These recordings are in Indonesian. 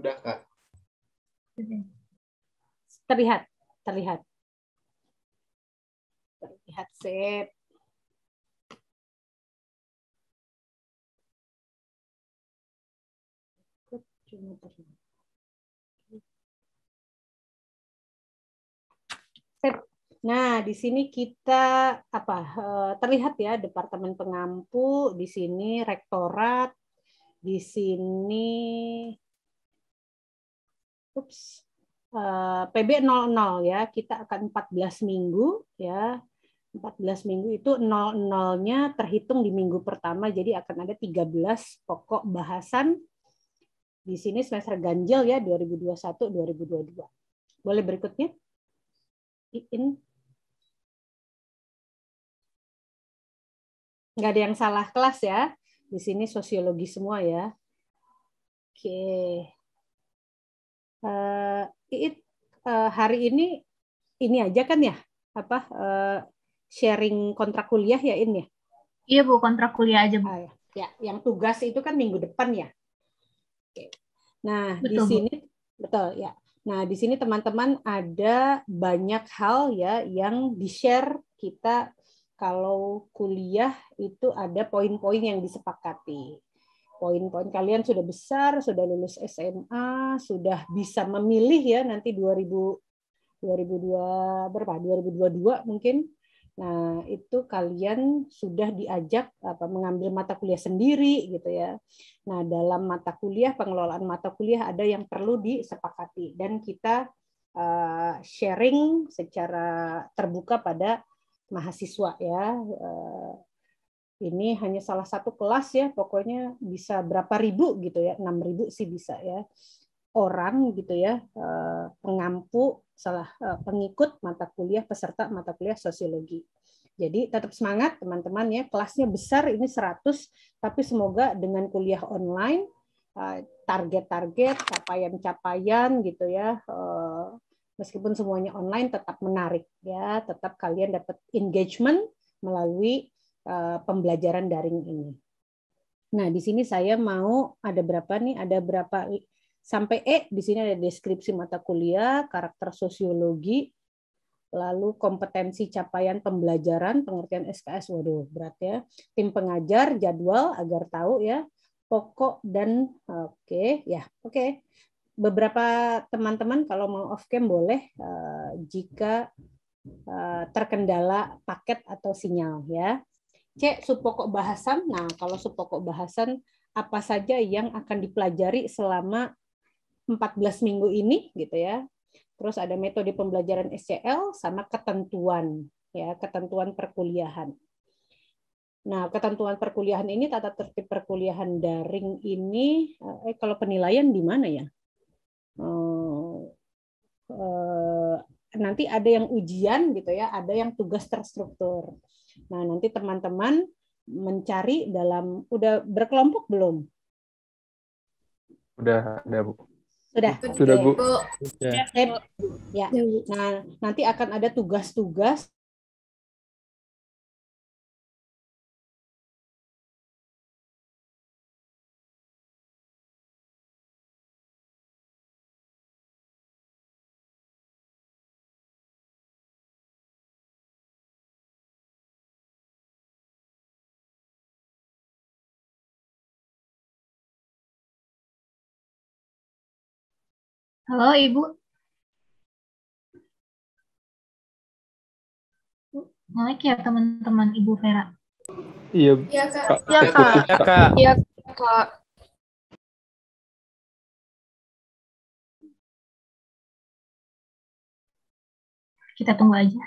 Udah, Kak. Terlihat, terlihat. Terlihat, sip. Sip. Nah, di sini kita terlihat ya Departemen Pengampu, di sini Rektorat, di sini PB00 ya. Kita akan 14 minggu ya. 14 minggu itu 00-nya terhitung di minggu pertama, jadi akan ada 13 pokok bahasan di sini semester ganjil ya 2021-2022. Boleh berikutnya? Nggak ada yang salah kelas ya. Di sini sosiologi semua ya. Oke. Hari ini aja kan ya? Sharing kontrak kuliah ya ini ya? Iya Bu, kontrak kuliah aja Bu. Ya, yang tugas itu kan minggu depan ya. Oke. Nah, betul, di sini betul ya. Nah, di sini teman-teman ada banyak hal ya yang di-share kita. Kalau kuliah itu ada poin-poin yang disepakati. Poin-poin kalian sudah besar, sudah lulus SMA, sudah bisa memilih ya nanti 2022 mungkin. Nah, itu kalian sudah diajak mengambil mata kuliah sendiri gitu ya. Nah, dalam mata kuliah, pengelolaan mata kuliah ada yang perlu disepakati dan kita sharing secara terbuka pada mahasiswa ya. Ini hanya salah satu kelas ya, pokoknya bisa berapa ribu gitu ya, 6.000 sih bisa ya. Orang gitu ya, pengampu, pengikut mata kuliah, peserta mata kuliah sosiologi. Jadi tetap semangat teman-teman ya, kelasnya besar ini 100, tapi semoga dengan kuliah online, target-target, capaian-capaian gitu ya, meskipun semuanya online tetap menarik ya, tetap kalian dapat engagement melalui pembelajaran daring ini. Nah, di sini saya mau ada berapa nih? Ada berapa sampai di sini ada deskripsi mata kuliah, karakter sosiologi, lalu kompetensi capaian pembelajaran, pengertian SKS, waduh berat ya. Tim pengajar, jadwal agar tahu ya, pokok dan oke. Beberapa teman-teman kalau mau off cam boleh jika terkendala paket atau sinyal ya. Subpokok bahasan. Nah, kalau subpokok bahasan apa saja yang akan dipelajari selama 14 minggu ini gitu ya. Terus ada metode pembelajaran SCL sama ketentuan ya, ketentuan perkuliahan. Nah, ketentuan perkuliahan ini, tata tertib perkuliahan daring ini kalau penilaian di mana ya? Nanti ada yang ujian gitu ya, ada yang tugas terstruktur. Nah, nanti teman-teman mencari udah berkelompok belum? Udah, Bu. Sudah, Bu. Ya. Nah, nanti akan ada tugas-tugas Halo Ibu. Naik ya teman-teman Ibu Vera. Iya, Kak. Iya, Kak. Iya, Kak. Kita tunggu aja.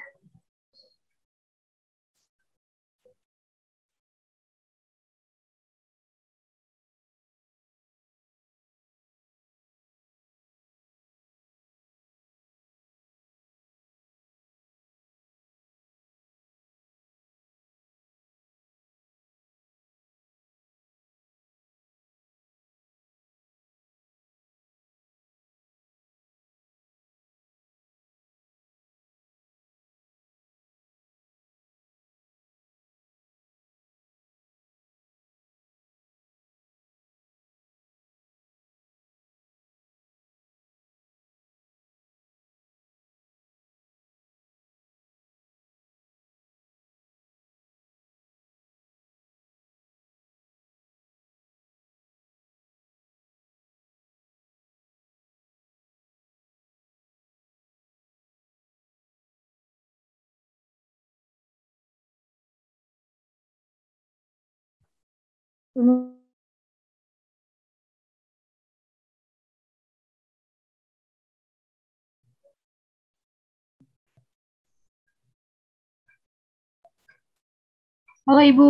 Ini Halo Ibu,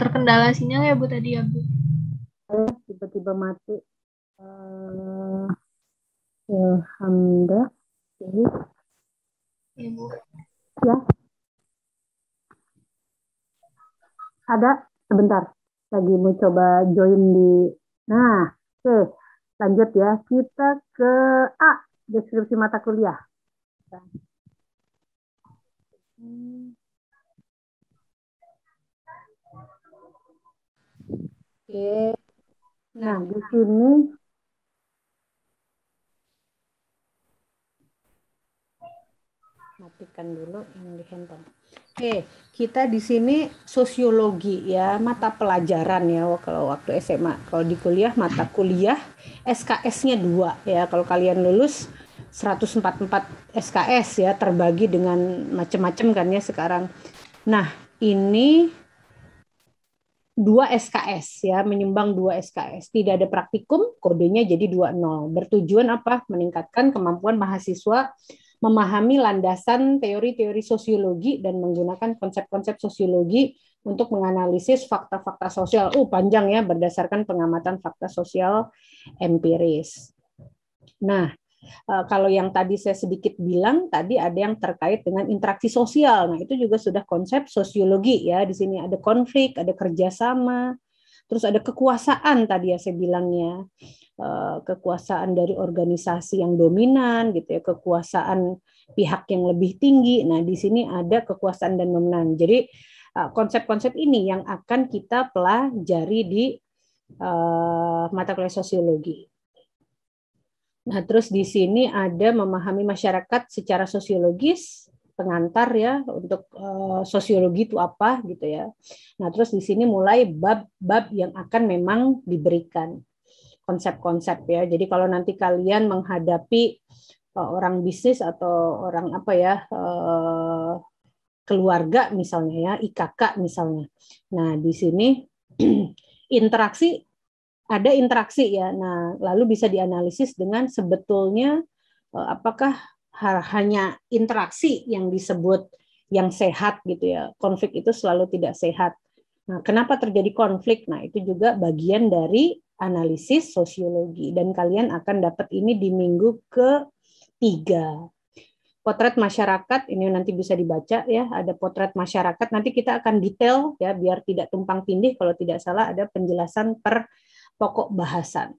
terkendala sinyal ya Bu tadi ya Bu? tiba-tiba mati. Alhamdulillah. Jadi, Ya Bu. ya, ada sebentar. Lagi mau coba join di. Nah, oke. Lanjut ya. Kita ke A, deskripsi mata kuliah. Oke. Nah, di sini matikan dulu yang di handphone. Oke, kita di sini sosiologi ya, mata pelajaran ya kalau waktu SMA. Kalau di kuliah mata kuliah SKS-nya 2 ya. Kalau kalian lulus 144 SKS ya, terbagi dengan macam-macam kan ya sekarang. Nah, ini 2 SKS ya, menyumbang 2 SKS. Tidak ada praktikum, kodenya jadi 20. Bertujuan apa? Meningkatkan kemampuan mahasiswa memahami landasan teori-teori sosiologi dan menggunakan konsep-konsep sosiologi untuk menganalisis fakta-fakta sosial. Panjang ya, berdasarkan pengamatan fakta sosial empiris. Nah, kalau yang tadi saya sedikit bilang, tadi ada yang terkait dengan interaksi sosial. Nah, itu juga sudah konsep sosiologi ya. Di sini ada konflik, ada kerjasama, terus ada kekuasaan tadi ya saya bilangnya. Kekuasaan dari organisasi yang dominan gitu ya, kekuasaan pihak yang lebih tinggi. Nah, di sini ada kekuasaan dan dominan. Jadi konsep-konsep ini yang akan kita pelajari di mata kuliah sosiologi. Nah, terus di sini ada memahami masyarakat secara sosiologis, pengantar ya untuk sosiologi itu apa gitu ya. Nah, terus di sini mulai bab-bab yang akan memang diberikan konsep-konsep ya. Jadi kalau nanti kalian menghadapi orang bisnis atau orang apa ya keluarga misalnya ya, IKK misalnya. Nah, di sini interaksi ada interaksi ya. Nah, lalu bisa dianalisis dengan sebetulnya apakah hanya interaksi yang disebut yang sehat gitu ya. Konflik itu selalu tidak sehat. Nah, kenapa terjadi konflik? Nah, itu juga bagian dari analisis sosiologi dan kalian akan dapat ini di minggu ke-3. Potret masyarakat ini nanti bisa dibaca ya, ada potret masyarakat. Nanti kita akan detail ya biar tidak tumpang tindih, kalau tidak salah ada penjelasan per pokok bahasan.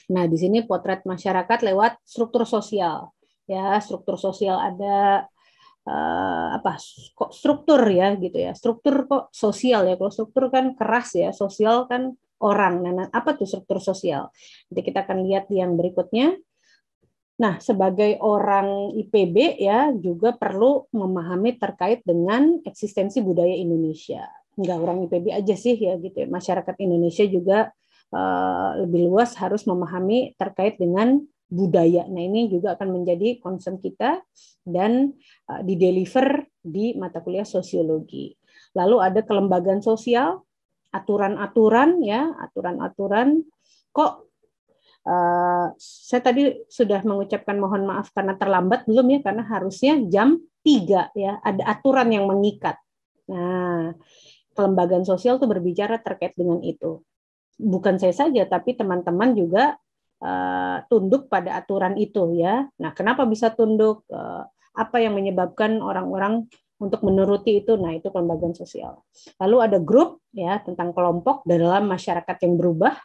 Nah, di sini potret masyarakat lewat struktur sosial. Ya, struktur sosial ada apa kok struktur ya gitu ya. Struktur kok sosial ya. Kalau struktur kan keras ya, sosial kan orang. Nah, apa tuh struktur sosial? Nanti kita akan lihat yang berikutnya. Nah, sebagai orang IPB ya juga perlu memahami terkait dengan eksistensi budaya Indonesia. Enggak orang IPB aja sih ya gitu ya. Masyarakat Indonesia juga lebih luas harus memahami terkait dengan budaya. Nah, ini juga akan menjadi concern kita dan dideliver di mata kuliah sosiologi. Lalu ada kelembagaan sosial, aturan-aturan ya, aturan-aturan kok saya tadi sudah mengucapkan mohon maaf karena terlambat belum ya, karena harusnya jam 3 ya, ada aturan yang mengikat. Nah, kelembagaan sosial itu berbicara terkait dengan itu. Bukan saya saja, tapi teman-teman juga tunduk pada aturan itu ya. Nah, kenapa bisa tunduk? Apa yang menyebabkan orang-orang untuk menuruti itu? Nah, itu kelembagaan sosial. Lalu ada grup ya tentang kelompok dalam masyarakat yang berubah.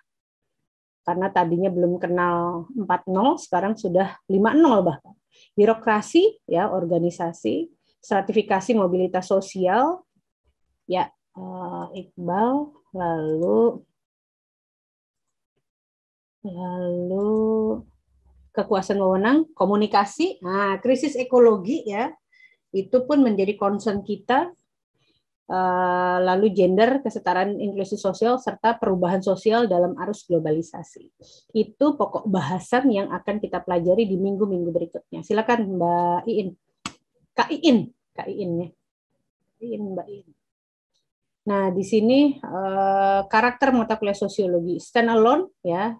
Karena tadinya belum kenal 4.0, sekarang sudah 5.0 bahkan. Birokrasi, ya organisasi, stratifikasi mobilitas sosial, ya Iqbal, lalu kekuasaan wewenang, komunikasi, nah krisis ekologi ya, itu pun menjadi concern kita. Lalu gender, kesetaraan inklusi sosial, serta perubahan sosial dalam arus globalisasi. Itu pokok bahasan yang akan kita pelajari di minggu-minggu berikutnya. Silakan Mbak Iin. Kak Iin ya. Iin, Mbak Iin. Nah, di sini karakter mata kuliah sosiologi stand alone ya,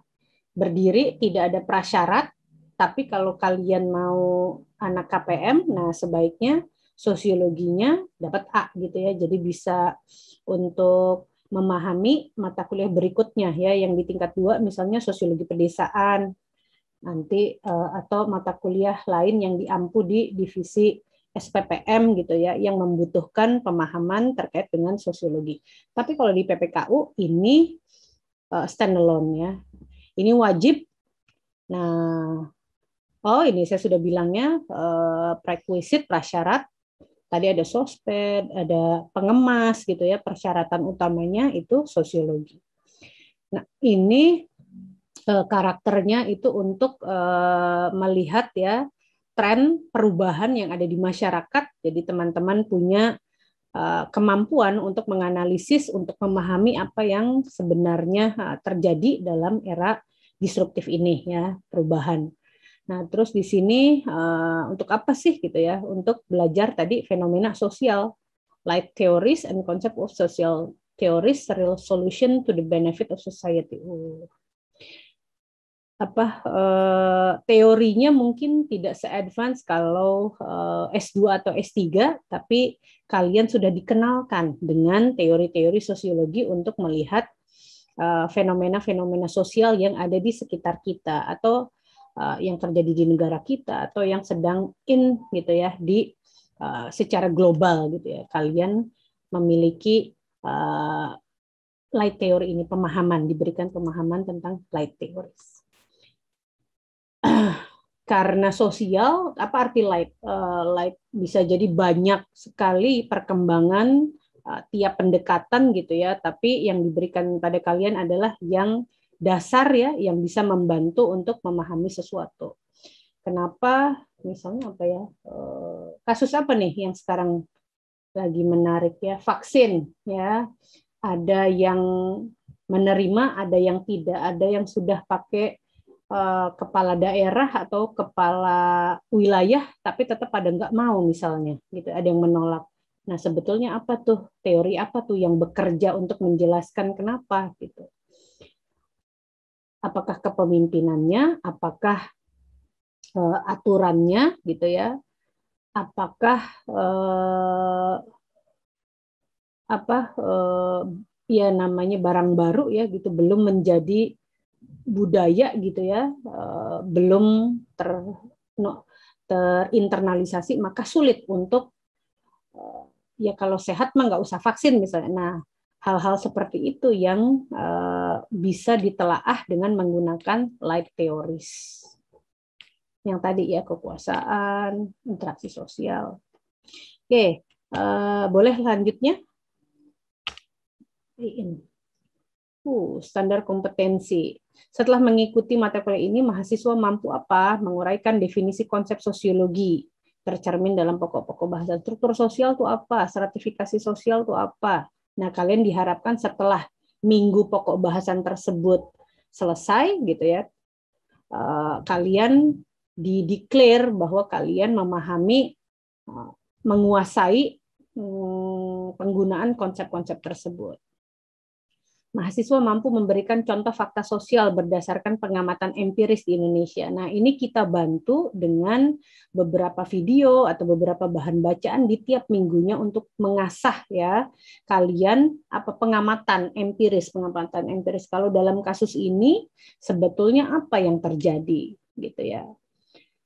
berdiri, tidak ada prasyarat. Tapi kalau kalian mau anak KPM, nah sebaiknya sosiologinya dapat A gitu ya. Jadi bisa untuk memahami mata kuliah berikutnya ya, yang di tingkat 2 misalnya sosiologi pedesaan nanti atau mata kuliah lain yang diampu di divisi SPPM gitu ya, yang membutuhkan pemahaman terkait dengan sosiologi. Tapi kalau di PPKU ini standalone ya. Ini wajib. Nah, ini saya sudah bilangnya prerequisite prasyarat. Tadi ada sosped, ada pengemas gitu ya. Persyaratan utamanya itu sosiologi. Nah, ini karakternya itu untuk melihat ya tren perubahan yang ada di masyarakat. Jadi teman-teman punya kemampuan untuk menganalisis, untuk memahami apa yang sebenarnya terjadi dalam era disruptif ini ya, perubahan. Nah, terus di sini untuk apa sih gitu ya? Untuk belajar tadi fenomena sosial, light theories and concept of social theories, real solution to the benefit of society. Teorinya mungkin tidak se-advance kalau S2 atau S3, tapi kalian sudah dikenalkan dengan teori-teori sosiologi untuk melihat fenomena-fenomena sosial yang ada di sekitar kita atau yang terjadi di negara kita atau yang sedang in gitu ya di secara global gitu ya. Kalian memiliki light theory ini, pemahaman, diberikan pemahaman tentang light theories. Karena sosial, apa arti light? Light bisa jadi banyak sekali perkembangan tiap pendekatan gitu ya, tapi yang diberikan pada kalian adalah yang dasar ya, yang bisa membantu untuk memahami sesuatu. Kenapa? Misalnya apa ya? Kasus apa nih yang sekarang lagi menarik ya? Vaksin ya. Ada yang menerima, ada yang tidak, ada yang sudah pakai kepala daerah atau kepala wilayah, tapi tetap ada nggak mau misalnya, gitu. Ada yang menolak. Nah, sebetulnya apa tuh teori apa tuh yang bekerja untuk menjelaskan kenapa gitu? Apakah kepemimpinannya? Apakah aturannya, gitu ya? Apakah ya namanya barang baru ya gitu, belum menjadi budaya gitu ya, belum terinternalisasi, maka sulit untuk ya kalau sehat mah nggak usah vaksin misalnya. Nah, hal-hal seperti itu yang bisa ditelaah dengan menggunakan light theories. Yang tadi ya, kekuasaan, interaksi sosial. Oke, boleh lanjutnya? Standar kompetensi. Setelah mengikuti mata kuliah ini, mahasiswa mampu apa? Menguraikan definisi konsep sosiologi, tercermin dalam pokok-pokok bahasa. Struktur sosial itu apa? Stratifikasi sosial itu apa? Nah, kalian diharapkan setelah minggu pokok bahasan tersebut selesai, gitu ya, kalian dideklar bahwa kalian memahami, menguasai penggunaan konsep-konsep tersebut. Mahasiswa mampu memberikan contoh fakta sosial berdasarkan pengamatan empiris di Indonesia. Nah, ini kita bantu dengan beberapa video atau beberapa bahan bacaan di tiap minggunya untuk mengasah ya kalian pengamatan empiris. Kalau dalam kasus ini sebetulnya apa yang terjadi gitu ya.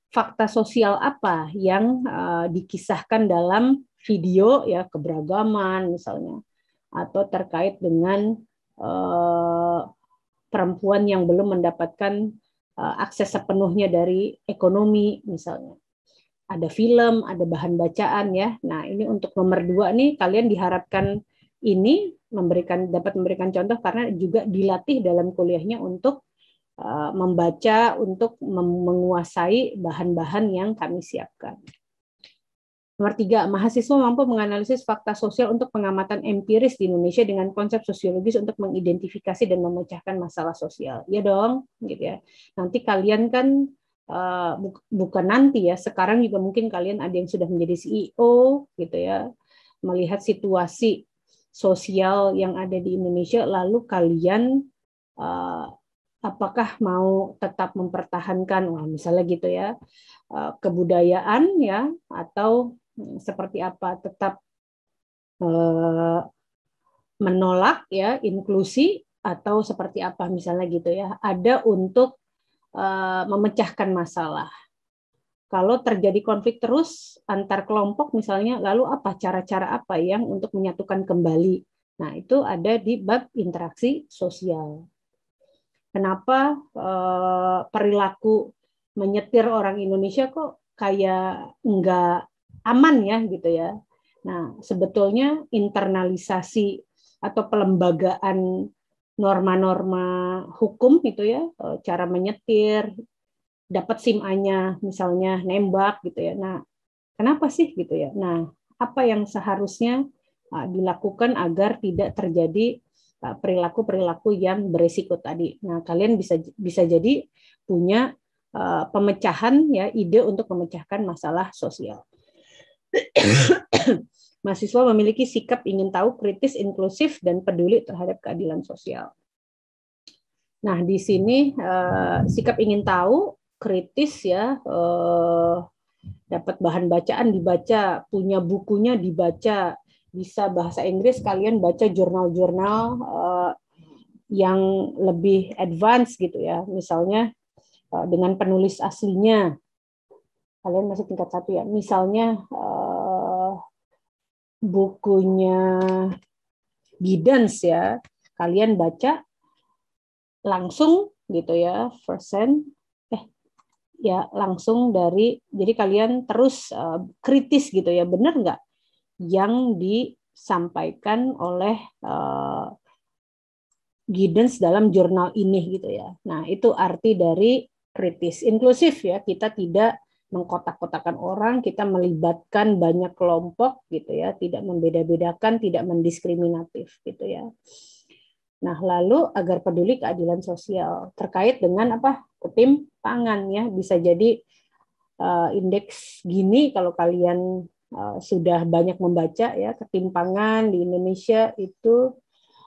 Fakta sosial apa yang dikisahkan dalam video ya, keberagaman misalnya, atau terkait dengan perempuan yang belum mendapatkan akses sepenuhnya dari ekonomi misalnya. Ada film, ada bahan bacaan ya. Nah, ini untuk nomor 2 nih, kalian diharapkan ini dapat memberikan contoh karena juga dilatih dalam kuliahnya untuk membaca, untuk menguasai bahan-bahan yang kami siapkan. Nomor 3, mahasiswa mampu menganalisis fakta sosial untuk pengamatan empiris di Indonesia dengan konsep sosiologis untuk mengidentifikasi dan memecahkan masalah sosial. Ya dong, gitu ya. Nanti kalian kan bukan nanti ya, sekarang juga mungkin kalian ada yang sudah menjadi CEO, gitu ya, melihat situasi sosial yang ada di Indonesia, lalu kalian apakah mau tetap mempertahankan, misalnya gitu ya, kebudayaan ya, atau seperti apa, tetap menolak ya inklusi, atau seperti apa misalnya gitu ya, ada untuk memecahkan masalah. Kalau terjadi konflik terus antar kelompok misalnya, lalu apa cara-cara apa yang untuk menyatukan kembali. Nah, itu ada di bab interaksi sosial. Kenapa perilaku menyetir orang Indonesia kok kayak nggak aman ya gitu ya. Nah, sebetulnya internalisasi atau pelembagaan norma-norma hukum itu ya, cara menyetir, dapat SIM A-nya misalnya nembak gitu ya. Nah, kenapa sih gitu ya? Nah, apa yang seharusnya dilakukan agar tidak terjadi perilaku-perilaku yang berisiko tadi. Nah, kalian bisa jadi punya pemecahan ya, ide untuk memecahkan masalah sosial. Mahasiswa memiliki sikap ingin tahu, kritis, inklusif, dan peduli terhadap keadilan sosial. Nah, di sini sikap ingin tahu, kritis ya, dapat bahan bacaan dibaca, punya bukunya dibaca, bisa bahasa Inggris, kalian baca jurnal-jurnal yang lebih advance gitu ya, misalnya dengan penulis aslinya. Kalian masih tingkat 1 ya, misalnya bukunya Giddens ya, kalian baca langsung gitu ya, ya langsung dari, jadi kalian terus kritis gitu ya, benar nggak yang disampaikan oleh Giddens dalam jurnal ini gitu ya. Nah, itu arti dari kritis. Inklusif ya, kita tidak mengkotak-kotakan orang, kita melibatkan banyak kelompok gitu ya, tidak membeda-bedakan, tidak mendiskriminatif gitu ya. Nah, lalu agar peduli keadilan sosial terkait dengan apa? Ketimpangan ya, bisa jadi indeks gini kalau kalian sudah banyak membaca ya, ketimpangan di Indonesia itu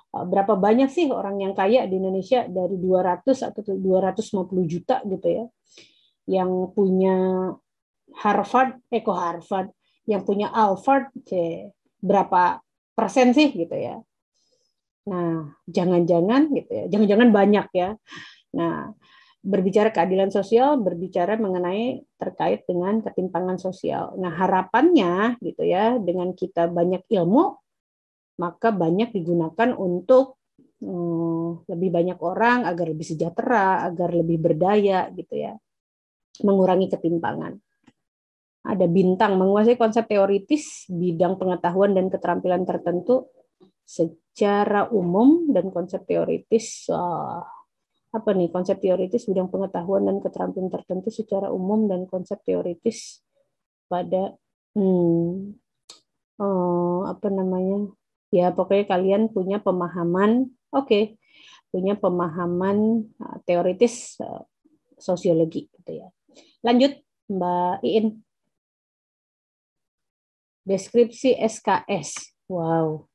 berapa banyak sih orang yang kaya di Indonesia, dari 200 atau 250 juta gitu ya, yang punya Harvard, yang punya Alphard, berapa persen sih gitu ya. Nah, jangan-jangan gitu ya, jangan-jangan banyak ya. Nah, berbicara keadilan sosial, berbicara mengenai terkait dengan ketimpangan sosial. Nah, harapannya gitu ya, dengan kita banyak ilmu, maka banyak digunakan untuk lebih banyak orang agar lebih sejahtera, agar lebih berdaya gitu ya, mengurangi ketimpangan. Ada bintang, menguasai konsep teoritis bidang pengetahuan dan keterampilan tertentu secara umum, dan konsep teoritis apa nih, konsep teoritis bidang pengetahuan dan keterampilan tertentu secara umum, dan konsep teoritis pada apa namanya ya, pokoknya kalian punya pemahaman, punya pemahaman teoritis sosiologi gitu ya. Lanjut Mbak Iin. Deskripsi SKS. Wow.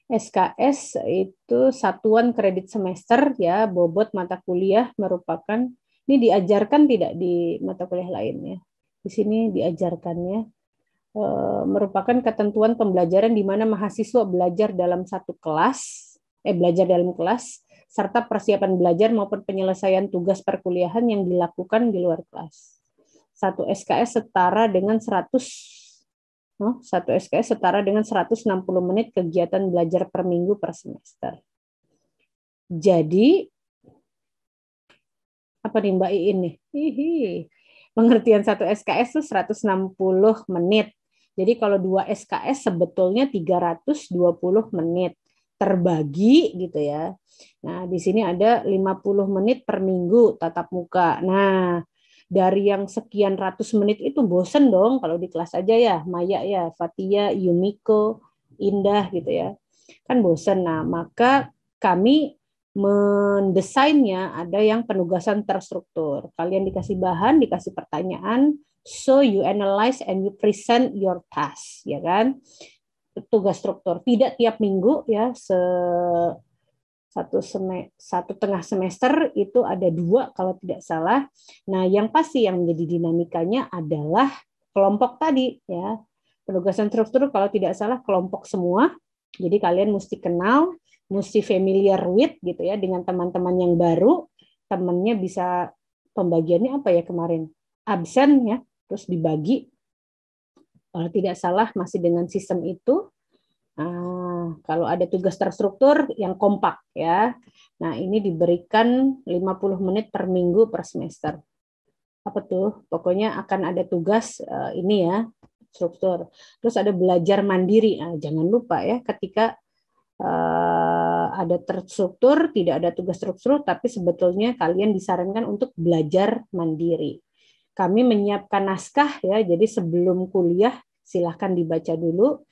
SKS itu satuan kredit semester ya, bobot mata kuliah, merupakan, ini diajarkan tidak di mata kuliah lainnya. Di sini diajarkannya, merupakan ketentuan pembelajaran di mana mahasiswa belajar dalam kelas, serta persiapan belajar maupun penyelesaian tugas perkuliahan yang dilakukan di luar kelas. Satu SKS setara dengan 160 menit kegiatan belajar per minggu per semester. Jadi, apa nih Mbak Iin nih? Pengertian satu SKS itu 160 menit. Jadi kalau 2 SKS sebetulnya 320 menit. Terbagi gitu ya. Nah, di sini ada 50 menit per minggu tatap muka. Nah, dari yang sekian ratus menit itu bosen dong kalau di kelas aja ya, Maya ya, Fatia, Yumiko, Indah gitu ya. Kan bosen. Nah, maka kami mendesainnya ada yang penugasan terstruktur. Kalian dikasih bahan, dikasih pertanyaan, so you analyze and you present your task, ya kan? tugas struktur. Tidak tiap minggu ya, satu tengah semester itu ada 2 kalau tidak salah. Nah, yang pasti yang menjadi dinamikanya adalah kelompok tadi ya. Penugasan struktur kalau tidak salah kelompok semua. Jadi kalian mesti kenal, mesti familiar with gitu ya dengan teman-teman yang baru. Temannya bisa pembagiannya apa ya kemarin? Absen ya, terus dibagi. Kalau tidak salah masih dengan sistem itu. Nah, kalau ada tugas terstruktur yang kompak ya. Nah, ini diberikan 50 menit per minggu per semester. Apa tuh? Pokoknya akan ada tugas ini ya, struktur. Terus ada belajar mandiri. Nah, jangan lupa ya ketika ada terstruktur, tidak ada tugas struktur, tapi sebetulnya kalian disarankan untuk belajar mandiri. Kami menyiapkan naskah ya, jadi sebelum kuliah silahkan dibaca dulu.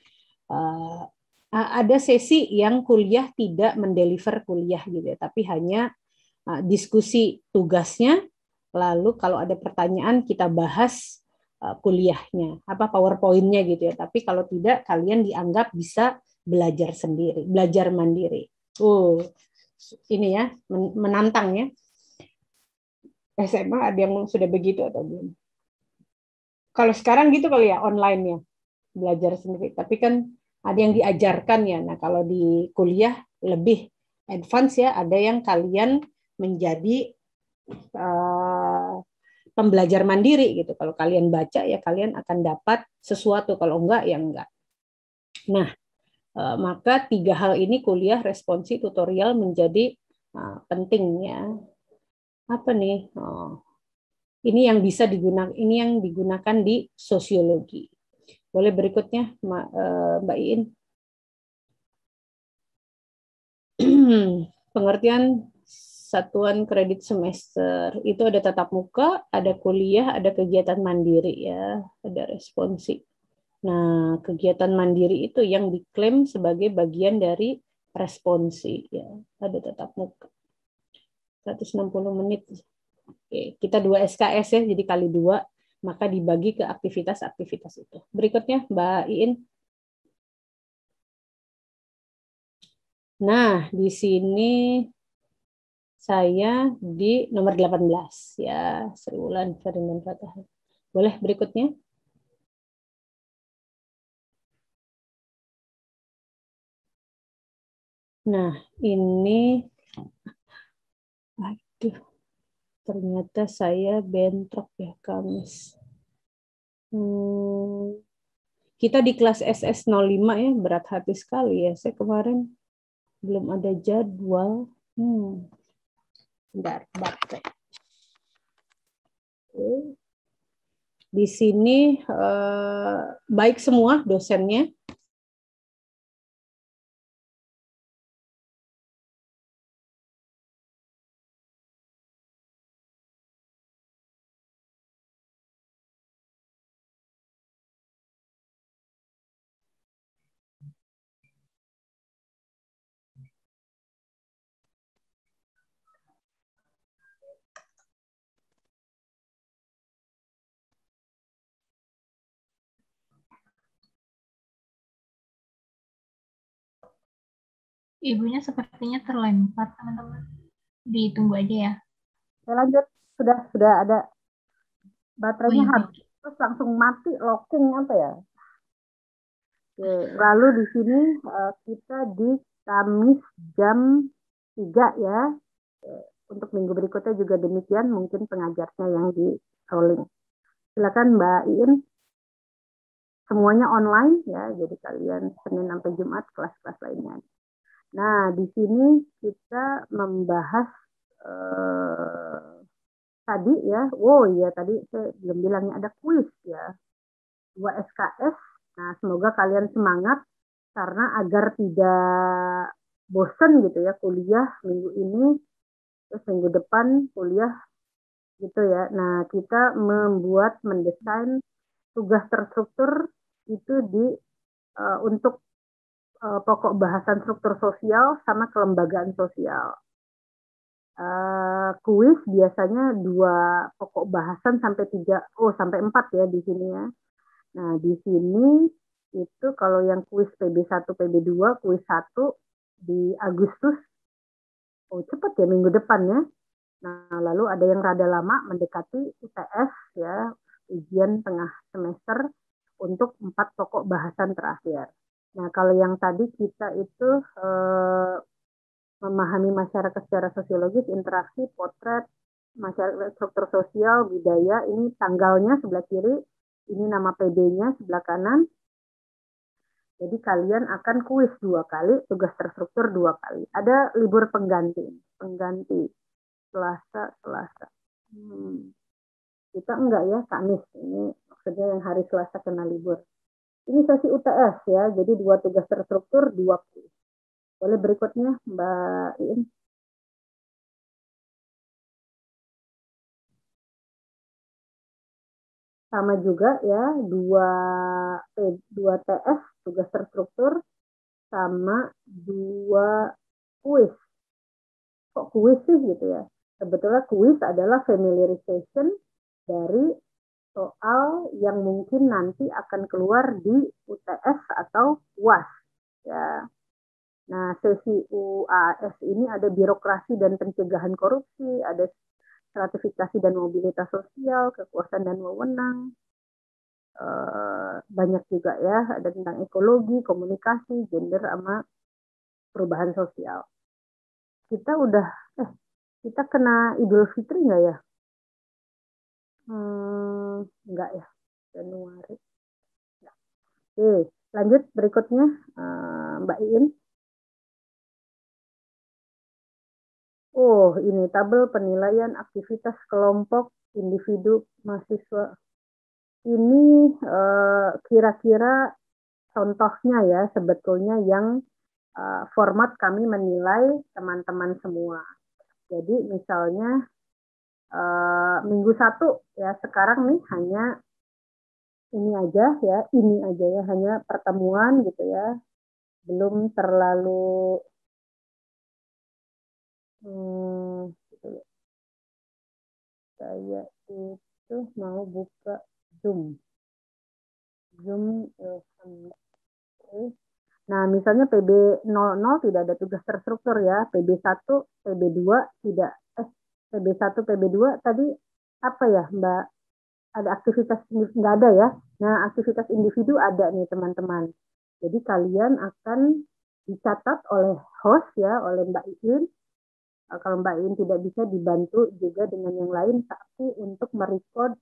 Ada sesi yang kuliah tidak mendeliver kuliah gitu ya, tapi hanya diskusi tugasnya, lalu kalau ada pertanyaan kita bahas kuliahnya, apa PowerPoint-nya gitu ya. Tapi kalau tidak, kalian dianggap bisa belajar sendiri, belajar mandiri. Ini ya, menantang ya. SMA ada yang sudah begitu atau belum? Kalau sekarang gitu kali ya, online ya, belajar sendiri. Tapi kan ada yang diajarkan ya. Nah, kalau di kuliah lebih advance ya, ada yang kalian menjadi pembelajar mandiri gitu. Kalau kalian baca ya kalian akan dapat sesuatu, kalau enggak ya enggak. Nah, maka 3 hal ini kuliah, responsi, tutorial menjadi pentingnya. Apa nih? Ini yang bisa digunakan, ini yang digunakan di sosiologi. Boleh berikutnya, Mbak Iin. Pengertian satuan kredit semester itu ada tatap muka, ada kuliah, ada kegiatan mandiri ya, ada responsi. Nah, kegiatan mandiri itu yang diklaim sebagai bagian dari responsi ya, ada tatap muka. 160 menit. Oke, kita 2 SKS ya, jadi kali 2, maka dibagi ke aktivitas-aktivitas itu. Berikutnya Mbak Iin. Nah, di sini saya di nomor 18 ya, Sri Wulan Ferdinand Fatah. Boleh berikutnya? Nah, ini aduh, ternyata saya bentrok ya Kamis. Kita di kelas SS05 ya, berat hati sekali ya. Saya kemarin belum ada jadwal. Bentar. Di sini baik semua dosennya. Ibunya sepertinya terlempar, teman-teman. Ditunggu aja ya. Saya lanjut, sudah ada baterainya habis, terus langsung mati, locking apa ya? Oke, lalu di sini kita di Kamis jam 3 ya. Untuk minggu berikutnya juga demikian, mungkin pengajarnya yang di rolling. Silakan Mbak Iin. Semuanya online ya, jadi kalian Senin sampai Jumat kelas-kelas lainnya. Nah, di sini kita membahas tadi ya. Iya tadi saya belum bilangnya ada kuis ya. 2 SKS. Nah, semoga kalian semangat karena agar tidak bosan gitu ya kuliah minggu ini, terus minggu depan kuliah gitu ya. Nah, kita mendesain tugas terstruktur itu untuk pokok bahasan struktur sosial sama kelembagaan sosial. Kuis biasanya 2 pokok bahasan sampai 4 ya di sini ya. Nah, di sini Itu kalau yang kuis PB1, PB2, kuis 1 di Agustus, oh cepat ya minggu depan ya. Nah, lalu ada yang rada lama mendekati UTS ya, ujian tengah semester untuk 4 pokok bahasan terakhir. Nah, kalau yang tadi kita itu memahami masyarakat secara sosiologis, interaksi, potret, masyarakat, struktur sosial, budaya, ini tanggalnya sebelah kiri, ini nama PD-nya sebelah kanan. Jadi kalian akan kuis 2 kali, tugas terstruktur 2 kali. Ada libur pengganti. Selasa. Kita enggak ya, Kamis. Ini maksudnya yang hari Selasa kena libur. Ini sesi UTS ya, jadi 2 tugas terstruktur, 2 kuis. Boleh berikutnya, Mbak Iin. Sama juga ya, 2 TS, tugas terstruktur, sama 2 kuis. Kok kuis sih gitu ya? Sebetulnya kuis adalah familiarization dari soal yang mungkin nanti akan keluar di UTS atau UAS. Ya. Nah, sesi UAS ini ada birokrasi dan pencegahan korupsi, ada stratifikasi dan mobilitas sosial, kekuasaan dan wewenang. Banyak juga ya, ada tentang ekologi, komunikasi, gender, sama perubahan sosial. Kita kena Idul Fitri nggak ya? Enggak ya, Januari. Oke, lanjut berikutnya, Mbak Iin. Oh, ini tabel penilaian aktivitas kelompok individu mahasiswa. Ini kira-kira contohnya ya, sebetulnya yang format kami menilai teman-teman semua. Jadi misalnya minggu 1 ya, sekarang nih hanya ini aja ya, hanya pertemuan gitu ya, belum terlalu gitu. Saya itu mau buka Zoom. Nah, misalnya PB00 tidak ada tugas terstruktur ya, PB1, PB2 tidak, PB1, PB2 tadi apa ya Mbak? Ada aktivitas nggak ada ya? Nah, aktivitas individu ada nih teman-teman. Jadi kalian akan dicatat oleh host ya, oleh Mbak Iin. Kalau Mbak Iin tidak bisa dibantu juga dengan yang lain, tapi untuk merecord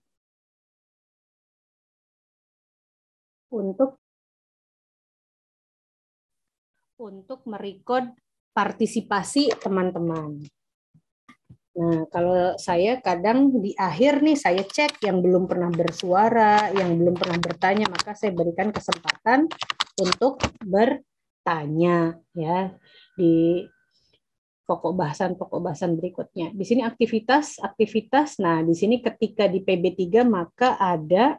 partisipasi teman-teman. Nah, kalau saya kadang di akhir nih saya cek yang belum pernah bersuara, yang belum pernah bertanya, maka saya berikan kesempatan untuk bertanya ya di pokok bahasan berikutnya. Di sini aktivitas. Nah, di sini ketika di PB3 maka ada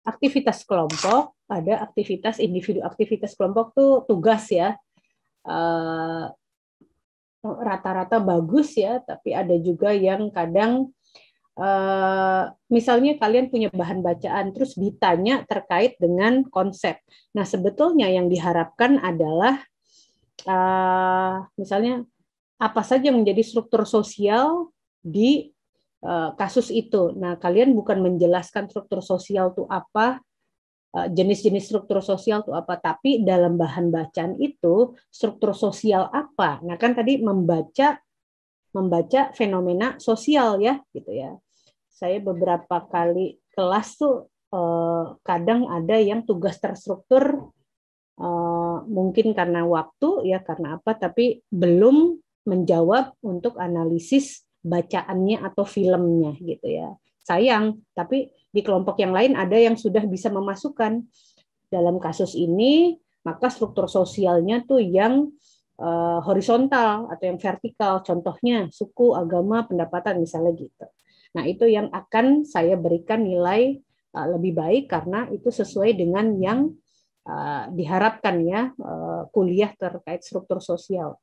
aktivitas kelompok, ada aktivitas individu. Aktivitas kelompok tuh tugas ya. Rata-rata bagus ya, tapi ada juga yang kadang misalnya kalian punya bahan bacaan terus ditanya terkait dengan konsep. Nah, sebetulnya yang diharapkan adalah misalnya apa saja menjadi struktur sosial di kasus itu. Nah, kalian bukan menjelaskan struktur sosial itu apa, jenis-jenis struktur sosial itu apa, tapi dalam bahan bacaan itu struktur sosial apa. Nah, kan tadi membaca fenomena sosial ya, gitu ya. Saya beberapa kali kelas tuh kadang ada yang tugas terstruktur mungkin karena waktu ya, karena apa, tapi belum menjawab untuk analisis bacaannya atau filmnya gitu ya. Sayang, tapi di kelompok yang lain ada yang sudah bisa memasukkan dalam kasus ini, maka struktur sosialnya tuh yang horizontal atau yang vertikal, contohnya suku, agama, pendapatan misalnya gitu. Nah, itu yang akan saya berikan nilai lebih baik karena itu sesuai dengan yang diharapkan ya, kuliah terkait struktur sosial.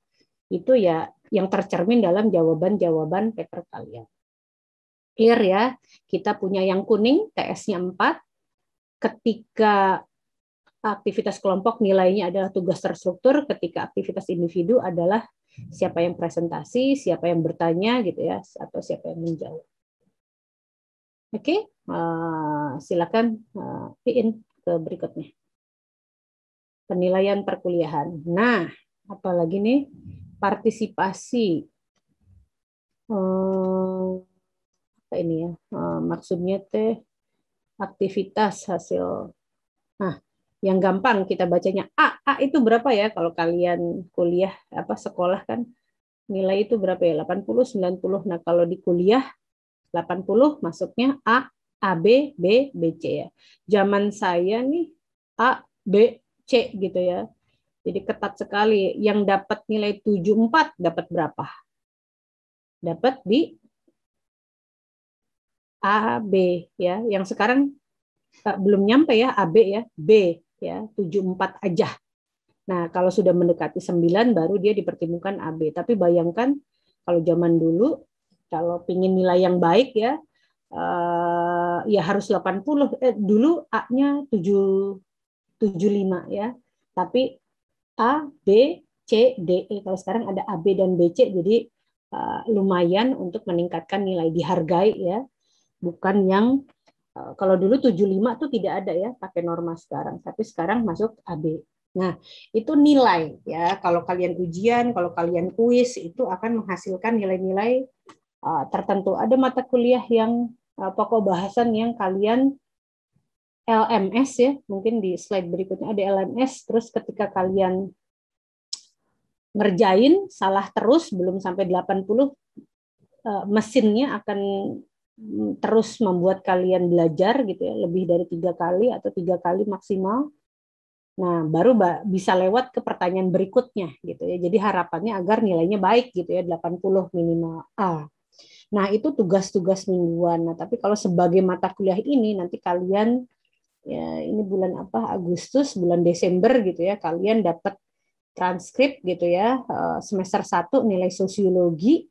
Itu ya yang tercermin dalam jawaban-jawaban paper kalian. Clear ya? Kita punya yang kuning, TS-nya 4. Ketika aktivitas kelompok nilainya adalah tugas terstruktur, ketika aktivitas individu adalah siapa yang presentasi, siapa yang bertanya gitu ya, atau siapa yang menjawab. Oke, silakan Iin ke berikutnya. Penilaian perkuliahan. Nah, apalagi nih partisipasi. Apa ini ya? Maksudnya teh aktivitas hasil. Nah, yang gampang kita bacanya A itu berapa ya kalau kalian kuliah apa sekolah kan nilai itu berapa ya? 80, 90. Nah, kalau di kuliah 80 masuknya A, B, C ya. Zaman saya nih A, B, C gitu ya. Jadi ketat sekali. Yang dapat nilai 74 dapat berapa? Dapat di A, B ya. Yang sekarang belum nyampe ya A, B ya. B ya, 74 aja. Nah, kalau sudah mendekati 9 baru dia dipertemukan A, B. Tapi bayangkan kalau zaman dulu kalau pingin nilai yang baik ya ya harus 80. Dulu A-nya 75 ya. Tapi A, B, C, D, E. Kalau sekarang ada A, B, dan B, C, jadi lumayan untuk meningkatkan nilai, dihargai ya. Bukan yang kalau dulu 75 tuh tidak ada ya pakai norma sekarang, tapi sekarang masuk A, B. Nah, itu nilai ya. Kalau kalian ujian, kalau kalian kuis itu akan menghasilkan nilai-nilai tertentu. Ada mata kuliah yang pokok bahasan yang kalian LMS ya, mungkin di slide berikutnya ada LMS, terus ketika kalian ngerjain salah terus belum sampai 80, mesinnya akan terus membuat kalian belajar gitu ya, lebih dari 3 kali atau 3 kali maksimal. Nah, baru bisa lewat ke pertanyaan berikutnya gitu ya. Jadi harapannya agar nilainya baik gitu ya, 80 minimal A. Nah, itu tugas-tugas mingguan. Nah, tapi kalau sebagai mata kuliah ini nanti kalian ya ini bulan apa? Agustus, bulan Desember gitu ya, kalian dapat transkrip gitu ya, semester 1 nilai sosiologi.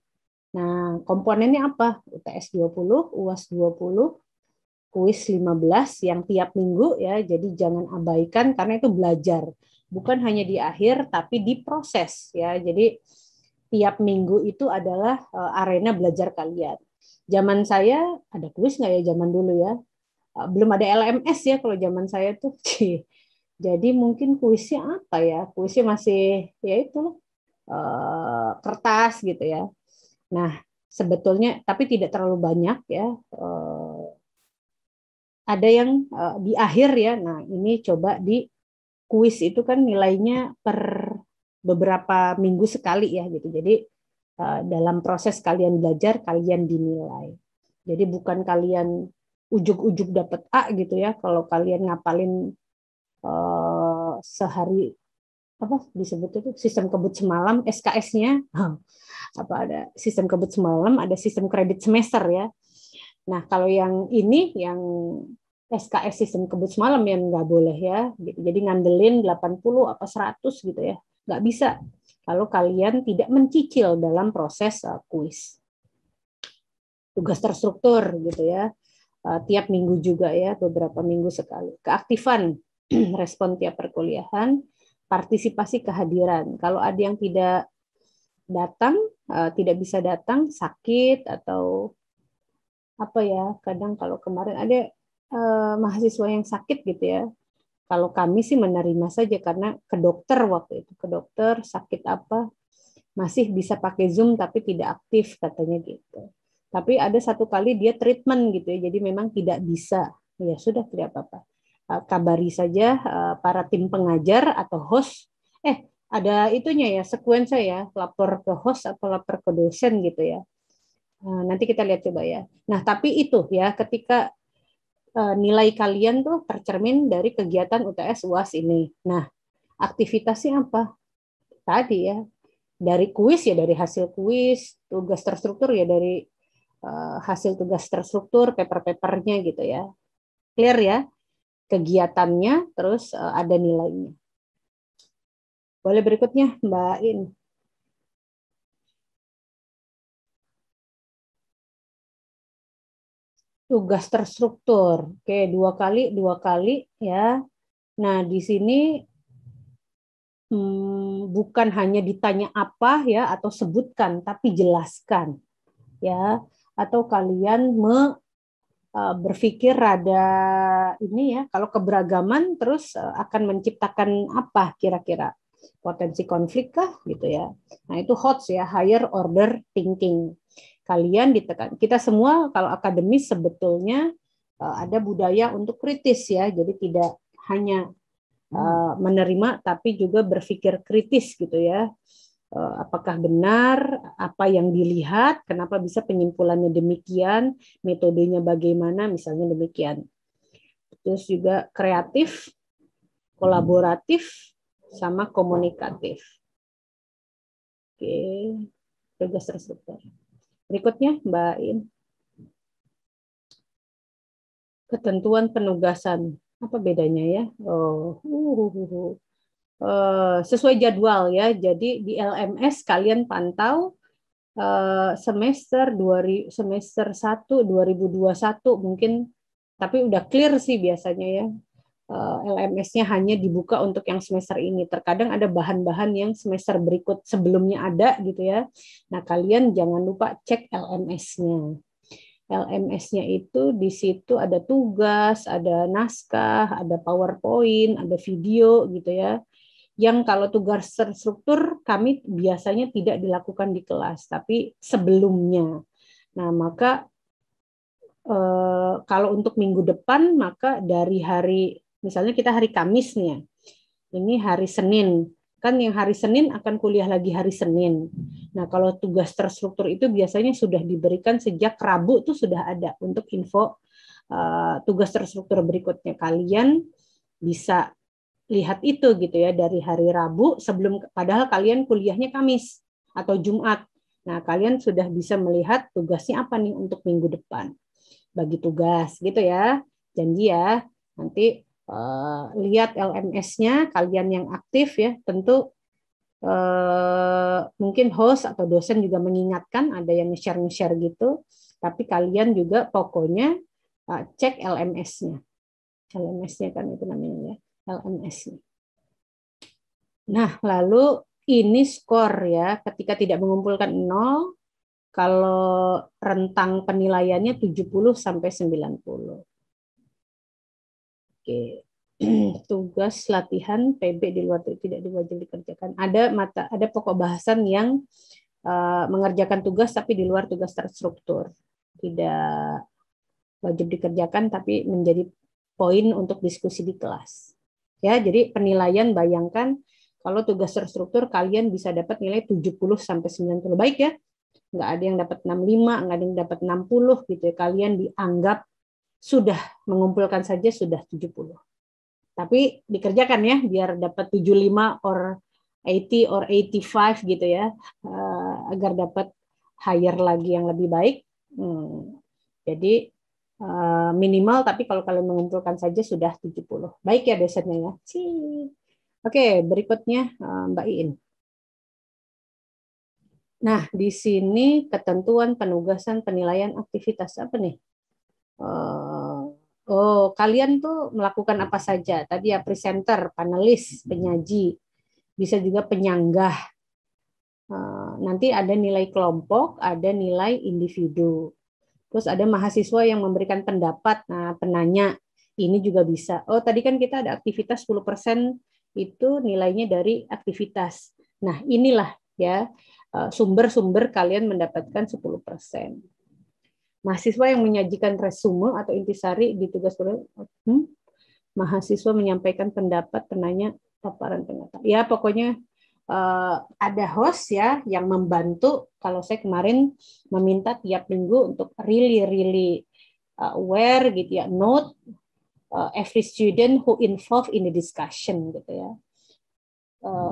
Nah, komponennya apa? UTS 20, UAS 20, kuis 15 yang tiap minggu ya. Jadi jangan abaikan karena itu belajar. Bukan hanya di akhir tapi di proses ya. Jadi tiap minggu itu adalah arena belajar kalian. Zaman saya ada kuis nggak ya zaman dulu ya? Belum ada LMS ya kalau zaman saya tuh. Jadi mungkin kuisnya apa ya? Kuisnya masih ya itu kertas gitu ya. Nah, sebetulnya tapi tidak terlalu banyak ya. Ada yang di akhir ya. Nah, ini coba di kuis itu kan nilainya per beberapa minggu sekali ya gitu. Jadi dalam proses kalian belajar kalian dinilai. Jadi bukan kalian ujuk-ujuk dapat A gitu ya. Kalau kalian ngapalin sehari apa disebut itu sistem kebut semalam SKS-nya apa ada sistem kebut semalam, ada sistem kredit semester ya. Nah, kalau yang ini yang SKS sistem kebut semalam yang nggak boleh ya. Jadi ngandelin 80 apa 100 gitu ya. Nggak bisa kalau kalian tidak mencicil dalam proses kuis. Tugas terstruktur gitu ya. Tiap minggu juga ya, beberapa minggu sekali. Keaktifan respon tiap perkuliahan, partisipasi kehadiran. Kalau ada yang tidak datang, tidak bisa datang, sakit atau apa ya, kadang kalau kemarin ada mahasiswa yang sakit gitu ya. Kalau kami sih menerima saja karena ke dokter waktu itu, ke dokter sakit apa, masih bisa pakai Zoom tapi tidak aktif katanya gitu. Tapi ada satu kali dia treatment gitu ya, jadi memang tidak bisa. Ya sudah tidak apa-apa. Kabari saja para tim pengajar atau host. Ada itunya ya, sekuensa ya, lapor ke host atau lapor ke dosen gitu ya. Nanti kita lihat coba ya. Nah, tapi itu ya ketika nilai kalian tuh tercermin dari kegiatan UTS UAS ini. Nah, aktivitasnya apa? Tadi ya, dari kuis ya dari hasil kuis, tugas terstruktur ya dari hasil tugas terstruktur, paper-papernya gitu ya. Clear ya? Kegiatannya, terus ada nilainya. Boleh berikutnya, Mbak In. Tugas terstruktur. Oke, dua kali ya. Nah, di sini bukan hanya ditanya apa ya atau sebutkan, tapi jelaskan ya. Atau kalian berpikir rada ini ya, kalau keberagaman terus akan menciptakan apa kira-kira? Potensi konflik kah gitu ya. Nah, itu HOTS ya, higher order thinking. Kalian ditekan. Kita semua kalau akademis sebetulnya ada budaya untuk kritis ya. Jadi tidak hanya menerima tapi juga berpikir kritis gitu ya. Apakah benar apa yang dilihat, kenapa bisa penyimpulannya demikian, metodenya bagaimana, misalnya demikian. Terus juga kreatif, kolaboratif, sama komunikatif. Oke, tugas terstruktur. Berikutnya, Mbak In. Ketentuan penugasan. Apa bedanya ya? Sesuai jadwal ya. Jadi di LMS kalian pantau semester 1 2021 mungkin, tapi udah clear sih biasanya ya. LMS-nya hanya dibuka untuk yang semester ini. Terkadang ada bahan-bahan yang semester berikut sebelumnya ada gitu ya. Nah, kalian jangan lupa cek LMS-nya. LMS-nya itu di situ ada tugas, ada naskah, ada PowerPoint, ada video gitu ya. Yang kalau tugas terstruktur kami biasanya tidak dilakukan di kelas, tapi sebelumnya. Nah, maka kalau untuk minggu depan, maka dari hari, misalnya kita hari Kamis nih ya, ini hari Senin, kan yang hari Senin akan kuliah lagi hari Senin. Nah, kalau tugas terstruktur itu biasanya sudah diberikan sejak Rabu tuh sudah ada untuk info tugas terstruktur berikutnya. Kalian bisa lihat itu gitu ya dari hari Rabu sebelum, padahal kalian kuliahnya Kamis atau Jumat. Nah, kalian sudah bisa melihat tugasnya apa nih untuk minggu depan. Bagi tugas gitu ya. Janji ya. Nanti lihat LMS-nya kalian yang aktif ya, tentu mungkin host atau dosen juga mengingatkan, ada yang share-share gitu, tapi kalian juga pokoknya cek LMS-nya. LMS-nya kan itu namanya ya, LMS-nya. Nah, lalu ini skor ya, ketika tidak mengumpulkan 0, kalau rentang penilaiannya 70 sampai 90. Oke. Tugas latihan PB di luar itu tidak diwajib dikerjakan. Ada pokok bahasan yang mengerjakan tugas tapi di luar tugas terstruktur. Tidak wajib dikerjakan tapi menjadi poin untuk diskusi di kelas. Ya, jadi penilaian bayangkan kalau tugas terstruktur kalian bisa dapat nilai 70 sampai 90. Baik ya. Nggak ada yang dapat 65, nggak ada yang dapat 60 gitu ya. Kalian dianggap sudah mengumpulkan saja sudah 70. Tapi dikerjakan ya biar dapat 75 or 80 or 85 gitu ya, agar dapat higher lagi yang lebih baik. Jadi minimal, tapi kalau kalian mengumpulkan saja sudah 70. Baik ya dosennya ya. Oke, berikutnya Mbak Iin. Nah, di sini ketentuan penugasan penilaian aktivitas apa nih? Kalian tuh melakukan apa saja? Tadi ya presenter, panelis, penyaji, bisa juga penyanggah. Nanti ada nilai kelompok, ada nilai individu. Terus ada mahasiswa yang memberikan pendapat, nah penanya, ini juga bisa. Oh, tadi kan kita ada aktivitas 10% itu nilainya dari aktivitas. Nah, inilah ya sumber-sumber kalian mendapatkan 10%. Mahasiswa yang menyajikan resume atau intisari di tugas mahasiswa menyampaikan pendapat, penanya, paparan pendapat. Ya, pokoknya ada host ya yang membantu. Kalau saya kemarin meminta tiap minggu untuk really aware gitu ya, note every student who involved in the discussion gitu ya.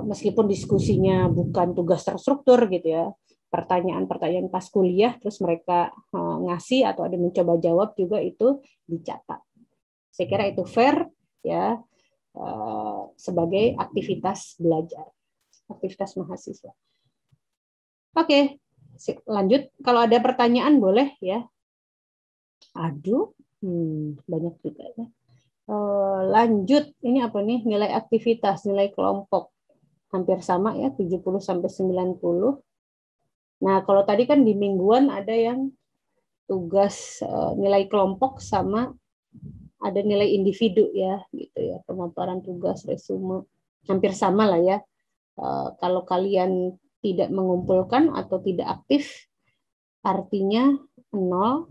Meskipun diskusinya bukan tugas terstruktur gitu ya, pertanyaan-pertanyaan pas kuliah terus mereka ngasih atau ada mencoba jawab juga itu dicatat. Saya kira itu fair ya, sebagai aktivitas belajar, aktivitas mahasiswa. Oke, lanjut. Kalau ada pertanyaan boleh ya. Aduh, banyak juga ya. Lanjut, ini apa nih? Nilai aktivitas, nilai kelompok. Hampir sama ya, 70 sampai 90. Nah, kalau tadi kan di mingguan ada yang tugas nilai kelompok sama ada nilai individu ya, gitu ya. Pemaparan tugas, resume. Hampir sama lah ya. Kalau kalian tidak mengumpulkan atau tidak aktif, artinya 0.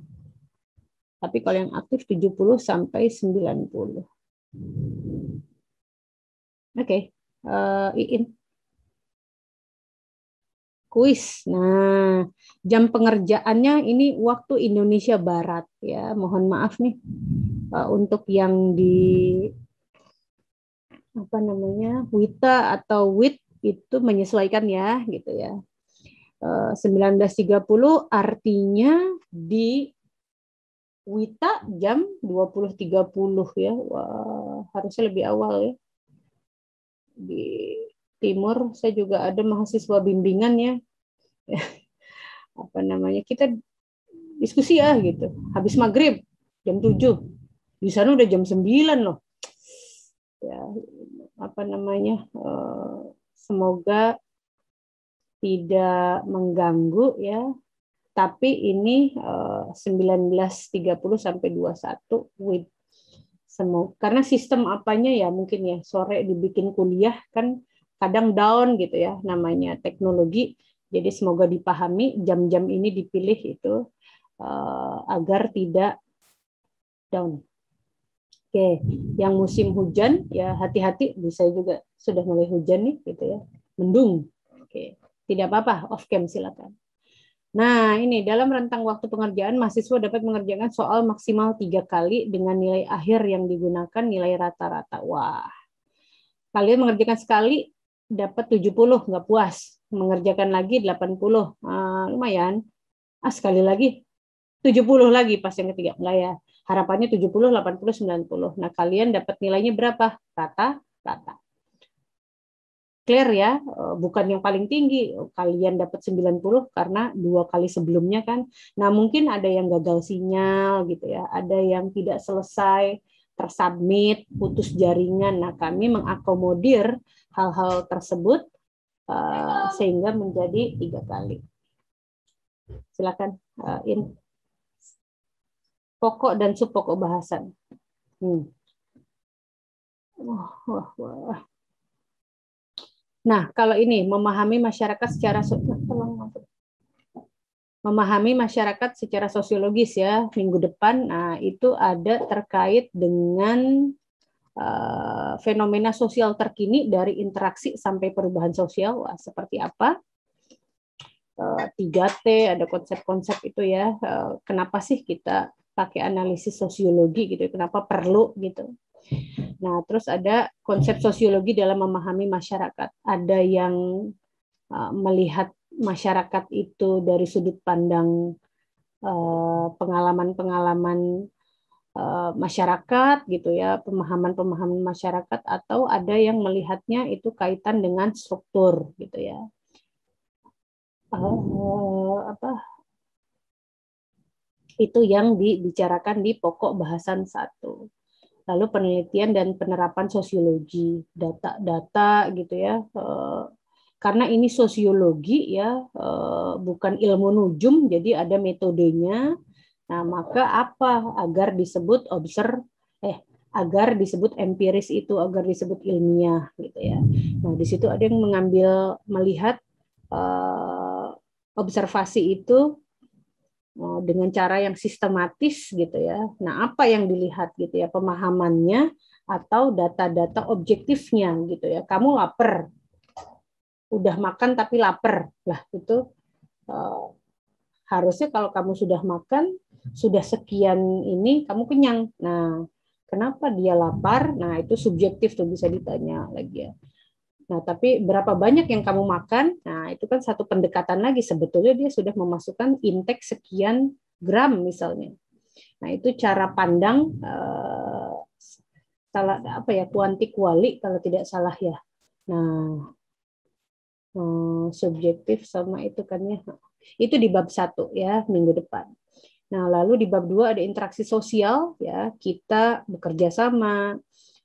Tapi kalau yang aktif 70 sampai 90. Oke, Iin. Kuis. Nah, jam pengerjaannya ini waktu Indonesia Barat ya. Mohon maaf nih untuk yang di apa namanya WITA atau WIT itu menyesuaikan ya, gitu ya. 19.30 artinya di WITA jam 20.30 ya. Wah, harusnya lebih awal ya. Di timur saya juga ada mahasiswa bimbingan ya. Apa namanya? Kita diskusi ya gitu. Habis maghrib jam 7. Di sana udah jam 9 loh. Ya, apa namanya? Semoga tidak mengganggu ya. Tapi ini 19.30 sampai 21 with semoga, karena sistem apanya ya mungkin ya sore dibikin kuliah kan kadang down gitu ya, namanya teknologi. Jadi semoga dipahami jam-jam ini dipilih itu agar tidak down. Oke, yang musim hujan ya hati-hati, bisa juga sudah mulai hujan nih gitu ya, mendung. Oke, tidak apa-apa, off cam silakan. Nah, ini dalam rentang waktu pengerjaan, mahasiswa dapat mengerjakan soal maksimal 3 kali dengan nilai akhir yang digunakan nilai rata-rata. Wah, kalian mengerjakan sekali dapat 70, nggak puas. Mengerjakan lagi 80, lumayan. Sekali lagi 70 lagi pas yang ketiga. Enggak ya, harapannya 70, 80, 90. Nah, kalian dapat nilainya berapa? Rata-rata. Clear ya, bukan yang paling tinggi, kalian dapat 90 karena 2 kali sebelumnya kan. Nah, mungkin ada yang gagal sinyal gitu ya, ada yang tidak selesai, tersubmit, putus jaringan. Nah, kami mengakomodir hal-hal tersebut sehingga menjadi 3 kali. Silakan, In. Pokok dan subpokok bahasan. Wah. Nah, kalau ini memahami masyarakat secara sosiologis ya, minggu depan. Nah, itu ada terkait dengan fenomena sosial terkini dari interaksi sampai perubahan sosial. Wah, seperti apa? 3T, ada konsep-konsep itu ya. Kenapa sih kita pakai analisis sosiologi gitu? Kenapa perlu gitu? Nah, terus ada konsep sosiologi dalam memahami masyarakat. Ada yang melihat masyarakat itu dari sudut pandang pengalaman-pengalaman masyarakat gitu ya, pemahaman-pemahaman masyarakat, atau ada yang melihatnya itu kaitan dengan struktur gitu ya. Itu yang dibicarakan di pokok bahasan 1. Lalu penelitian dan penerapan sosiologi, data-data gitu ya. Karena ini sosiologi ya, bukan ilmu nujum, jadi ada metodenya. Nah, maka apa agar disebut agar disebut empiris itu, agar disebut ilmiah gitu ya. Nah, di situ ada yang melihat observasi itu dengan cara yang sistematis gitu ya. Nah, apa yang dilihat gitu ya, pemahamannya atau data-data objektifnya gitu ya. Kamu lapar, udah makan tapi lapar, lah itu harusnya kalau kamu sudah makan, sudah sekian ini kamu kenyang. Nah, kenapa dia lapar? Nah, itu subjektif tuh, bisa ditanya lagi ya. Nah, tapi berapa banyak yang kamu makan? Nah, itu kan satu pendekatan lagi. Sebetulnya dia sudah memasukkan intake sekian gram misalnya. Nah, itu cara pandang kuanti kuali kalau tidak salah ya. Nah, subjektif sama itu kan ya. Itu di bab 1 ya, minggu depan. Nah, lalu di bab 2 ada interaksi sosial, ya, kita bekerja sama,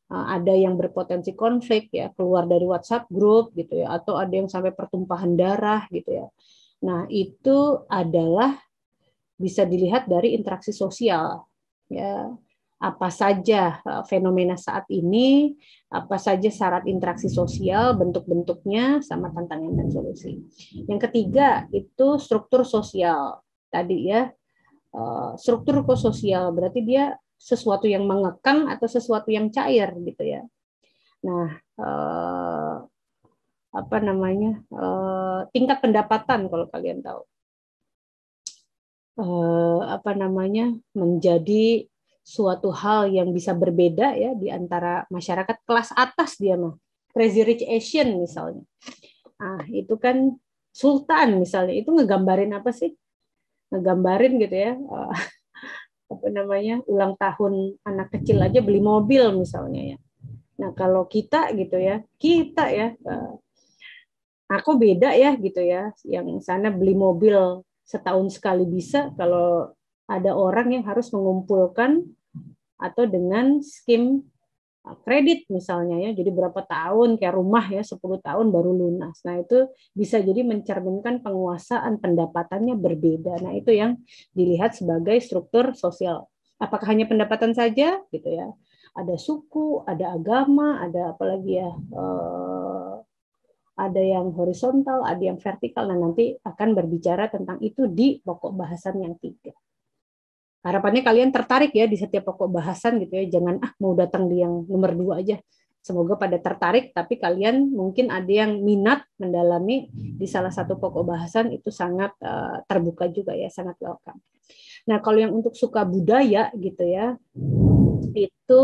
ada yang berpotensi konflik, ya, keluar dari WhatsApp group gitu ya, atau ada yang sampai pertumpahan darah gitu ya. Nah, itu adalah bisa dilihat dari interaksi sosial, ya, apa saja fenomena saat ini, apa saja syarat interaksi sosial, bentuk-bentuknya, sama tantangan dan solusi. Yang ketiga itu struktur sosial tadi, ya. Struktur sosial berarti dia sesuatu yang mengekang atau sesuatu yang cair gitu ya. Nah, apa namanya, tingkat pendapatan kalau kalian tahu, apa namanya, menjadi suatu hal yang bisa berbeda ya di antara masyarakat kelas atas, dia mah Crazy Rich Asian misalnya. Ah, itu kan sultan misalnya, itu ngegambarin apa sih? Ngegambarin gitu ya, apa namanya, ulang tahun anak kecil aja beli mobil misalnya ya. Nah, kalau kita gitu ya, kita ya, aku beda ya gitu ya, yang sana beli mobil setahun sekali bisa, kalau ada orang yang harus mengumpulkan atau dengan skim kredit misalnya ya, jadi berapa tahun, kayak rumah ya 10 tahun baru lunas. Nah, itu bisa jadi mencerminkan penguasaan pendapatannya berbeda. Nah, itu yang dilihat sebagai struktur sosial. Apakah hanya pendapatan saja gitu ya? Ada suku, ada agama, ada apalagi ya, ada yang horizontal, ada yang vertikal. Nah, nanti akan berbicara tentang itu di pokok bahasan yang 3. Harapannya kalian tertarik ya di setiap pokok bahasan gitu ya. Jangan mau datang di yang nomor 2 aja. Semoga pada tertarik, tapi kalian mungkin ada yang minat mendalami di salah satu pokok bahasan, itu sangat terbuka juga ya, sangat welcome. Nah, kalau yang untuk suka budaya gitu ya, itu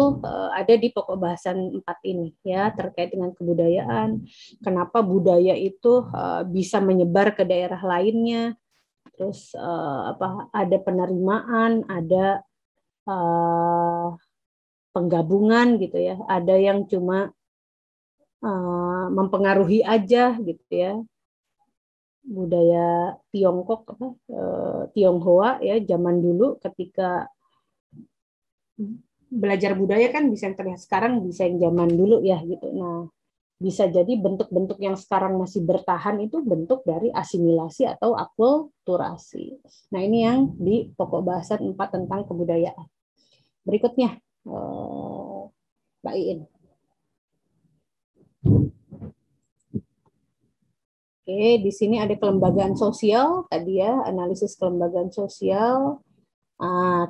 ada di pokok bahasan 4 ini ya, terkait dengan kebudayaan. Kenapa budaya itu bisa menyebar ke daerah lainnya? Terus ada penerimaan, ada penggabungan gitu ya, ada yang cuma mempengaruhi aja gitu ya. Budaya Tiongkok, Tionghoa ya, zaman dulu ketika belajar budaya kan bisa yang terlihat sekarang, bisa yang zaman dulu ya gitu. Nah, bisa jadi bentuk-bentuk yang sekarang masih bertahan itu bentuk dari asimilasi atau akulturasi. Nah, ini yang di pokok bahasan 4 tentang kebudayaan. Berikutnya, Mbak Iin. Oke, di sini ada kelembagaan sosial tadi ya, analisis kelembagaan sosial.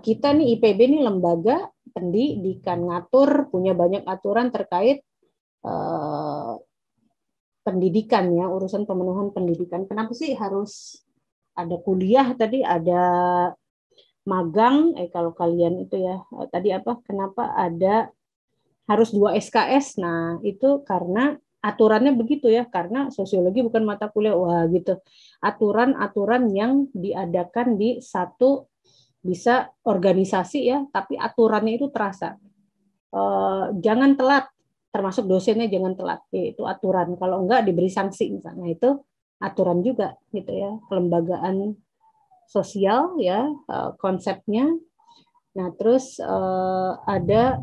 Kita nih IPB nih lembaga pendidikan, ngatur, punya banyak aturan terkait pendidikan ya, urusan pemenuhan pendidikan. Kenapa sih harus ada kuliah tadi, ada magang, kalau kalian itu ya, tadi apa, kenapa ada harus 2 SKS? Nah, itu karena aturannya begitu ya, karena sosiologi bukan mata kuliah, wah gitu. Aturan-aturan yang diadakan di satu, bisa organisasi ya, tapi aturannya itu terasa. Jangan telat, termasuk dosennya jangan telat, itu aturan. Kalau enggak diberi sanksi misalnya, itu aturan juga gitu ya, kelembagaan sosial ya, konsepnya. Nah, terus ada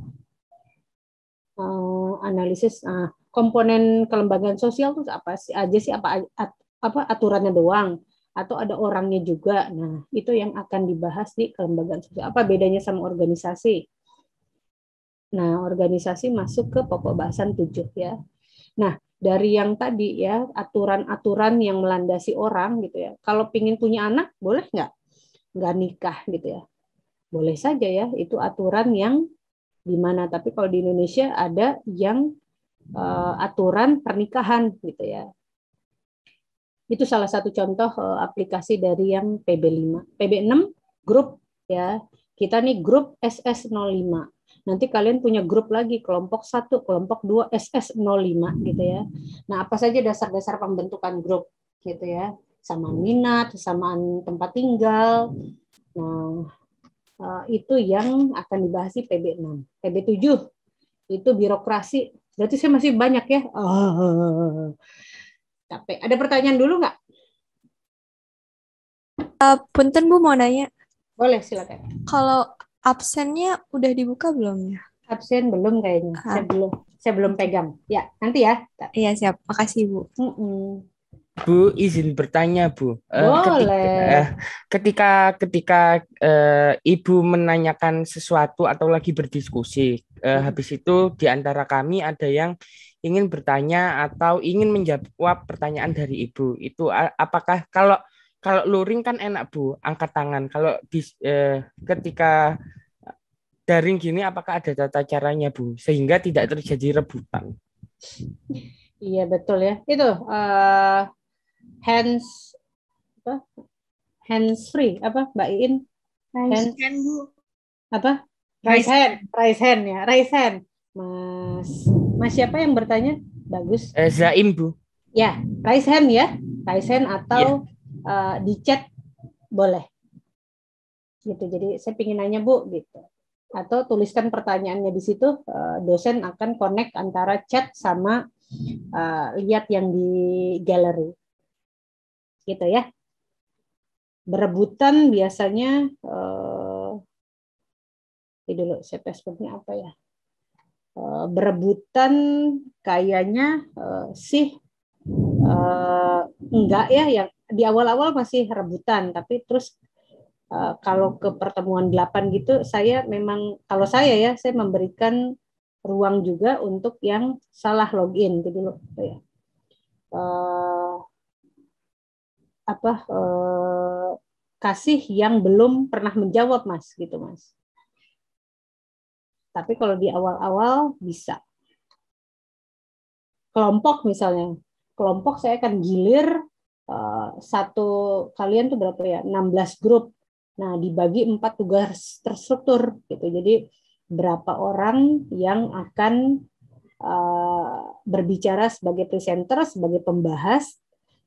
analisis komponen kelembagaan sosial itu apa sih aja sih, apa aturannya doang atau ada orangnya juga. Nah, itu yang akan dibahas di kelembagaan sosial. Apa bedanya sama organisasi? Nah, organisasi masuk ke pokok bahasan 7 ya. Nah, dari yang tadi ya, aturan-aturan yang melandasi orang gitu ya. Kalau pingin punya anak, boleh nggak? Nggak nikah gitu ya. Boleh saja ya, itu aturan yang di mana. Tapi kalau di Indonesia ada yang aturan pernikahan gitu ya. Itu salah satu contoh aplikasi dari yang PB5. PB6 grup ya. Kita nih grup SS05. Nanti kalian punya grup lagi, kelompok 1, kelompok 2, SS05 gitu ya. Nah, apa saja dasar-dasar pembentukan grup gitu ya. Samaan minat, samaan tempat tinggal. Nah, itu yang akan dibahas di PB6. PB7 itu birokrasi. Berarti saya masih banyak ya. Capek. Ada pertanyaan dulu nggak? Punten Bu, mau nanya. Boleh, silakan. Kalau absennya udah dibuka belum ya? Absen belum kayaknya. Saya belum pegang. Ya, nanti ya. Iya, siap. Makasih, Bu. Mm-mm. Bu, izin bertanya, Bu. Boleh. Ketika Ibu menanyakan sesuatu atau lagi berdiskusi, habis itu di antara kami ada yang ingin bertanya atau ingin menjawab pertanyaan dari Ibu. Itu apakah kalau luring kan enak, Bu, angkat tangan. Kalau ketika daring gini apakah ada tata caranya, Bu, sehingga tidak terjadi rebutan? Iya, betul ya. Itu hands hands free apa Mbak Iin? Raise hand, Bu. Apa? Raise hand ya, raise hand. Mas siapa yang bertanya? Bagus. Zaim, Bu. Ya, raise hand ya. Raise hand atau di chat boleh. Gitu. Jadi saya ingin nanya, Bu, gitu. Atau tuliskan pertanyaannya di situ, dosen akan connect antara chat sama lihat yang di galeri. Gitu ya. Berebutan biasanya dulu saya passwordnya apa ya? Berebutan kayaknya sih enggak ya, yang di awal-awal masih rebutan, tapi terus kalau ke pertemuan 8 gitu, saya memang kalau saya memberikan ruang juga untuk yang salah login gitu loh ya. Kasih yang belum pernah menjawab, Mas, gitu, Mas. Tapi kalau di awal-awal bisa. Kelompok misalnya, kelompok saya akan gilir satu kalian tuh berapa ya? 16 grup. Nah, dibagi 4 tugas terstruktur gitu. Jadi berapa orang yang akan berbicara sebagai presenter, sebagai pembahas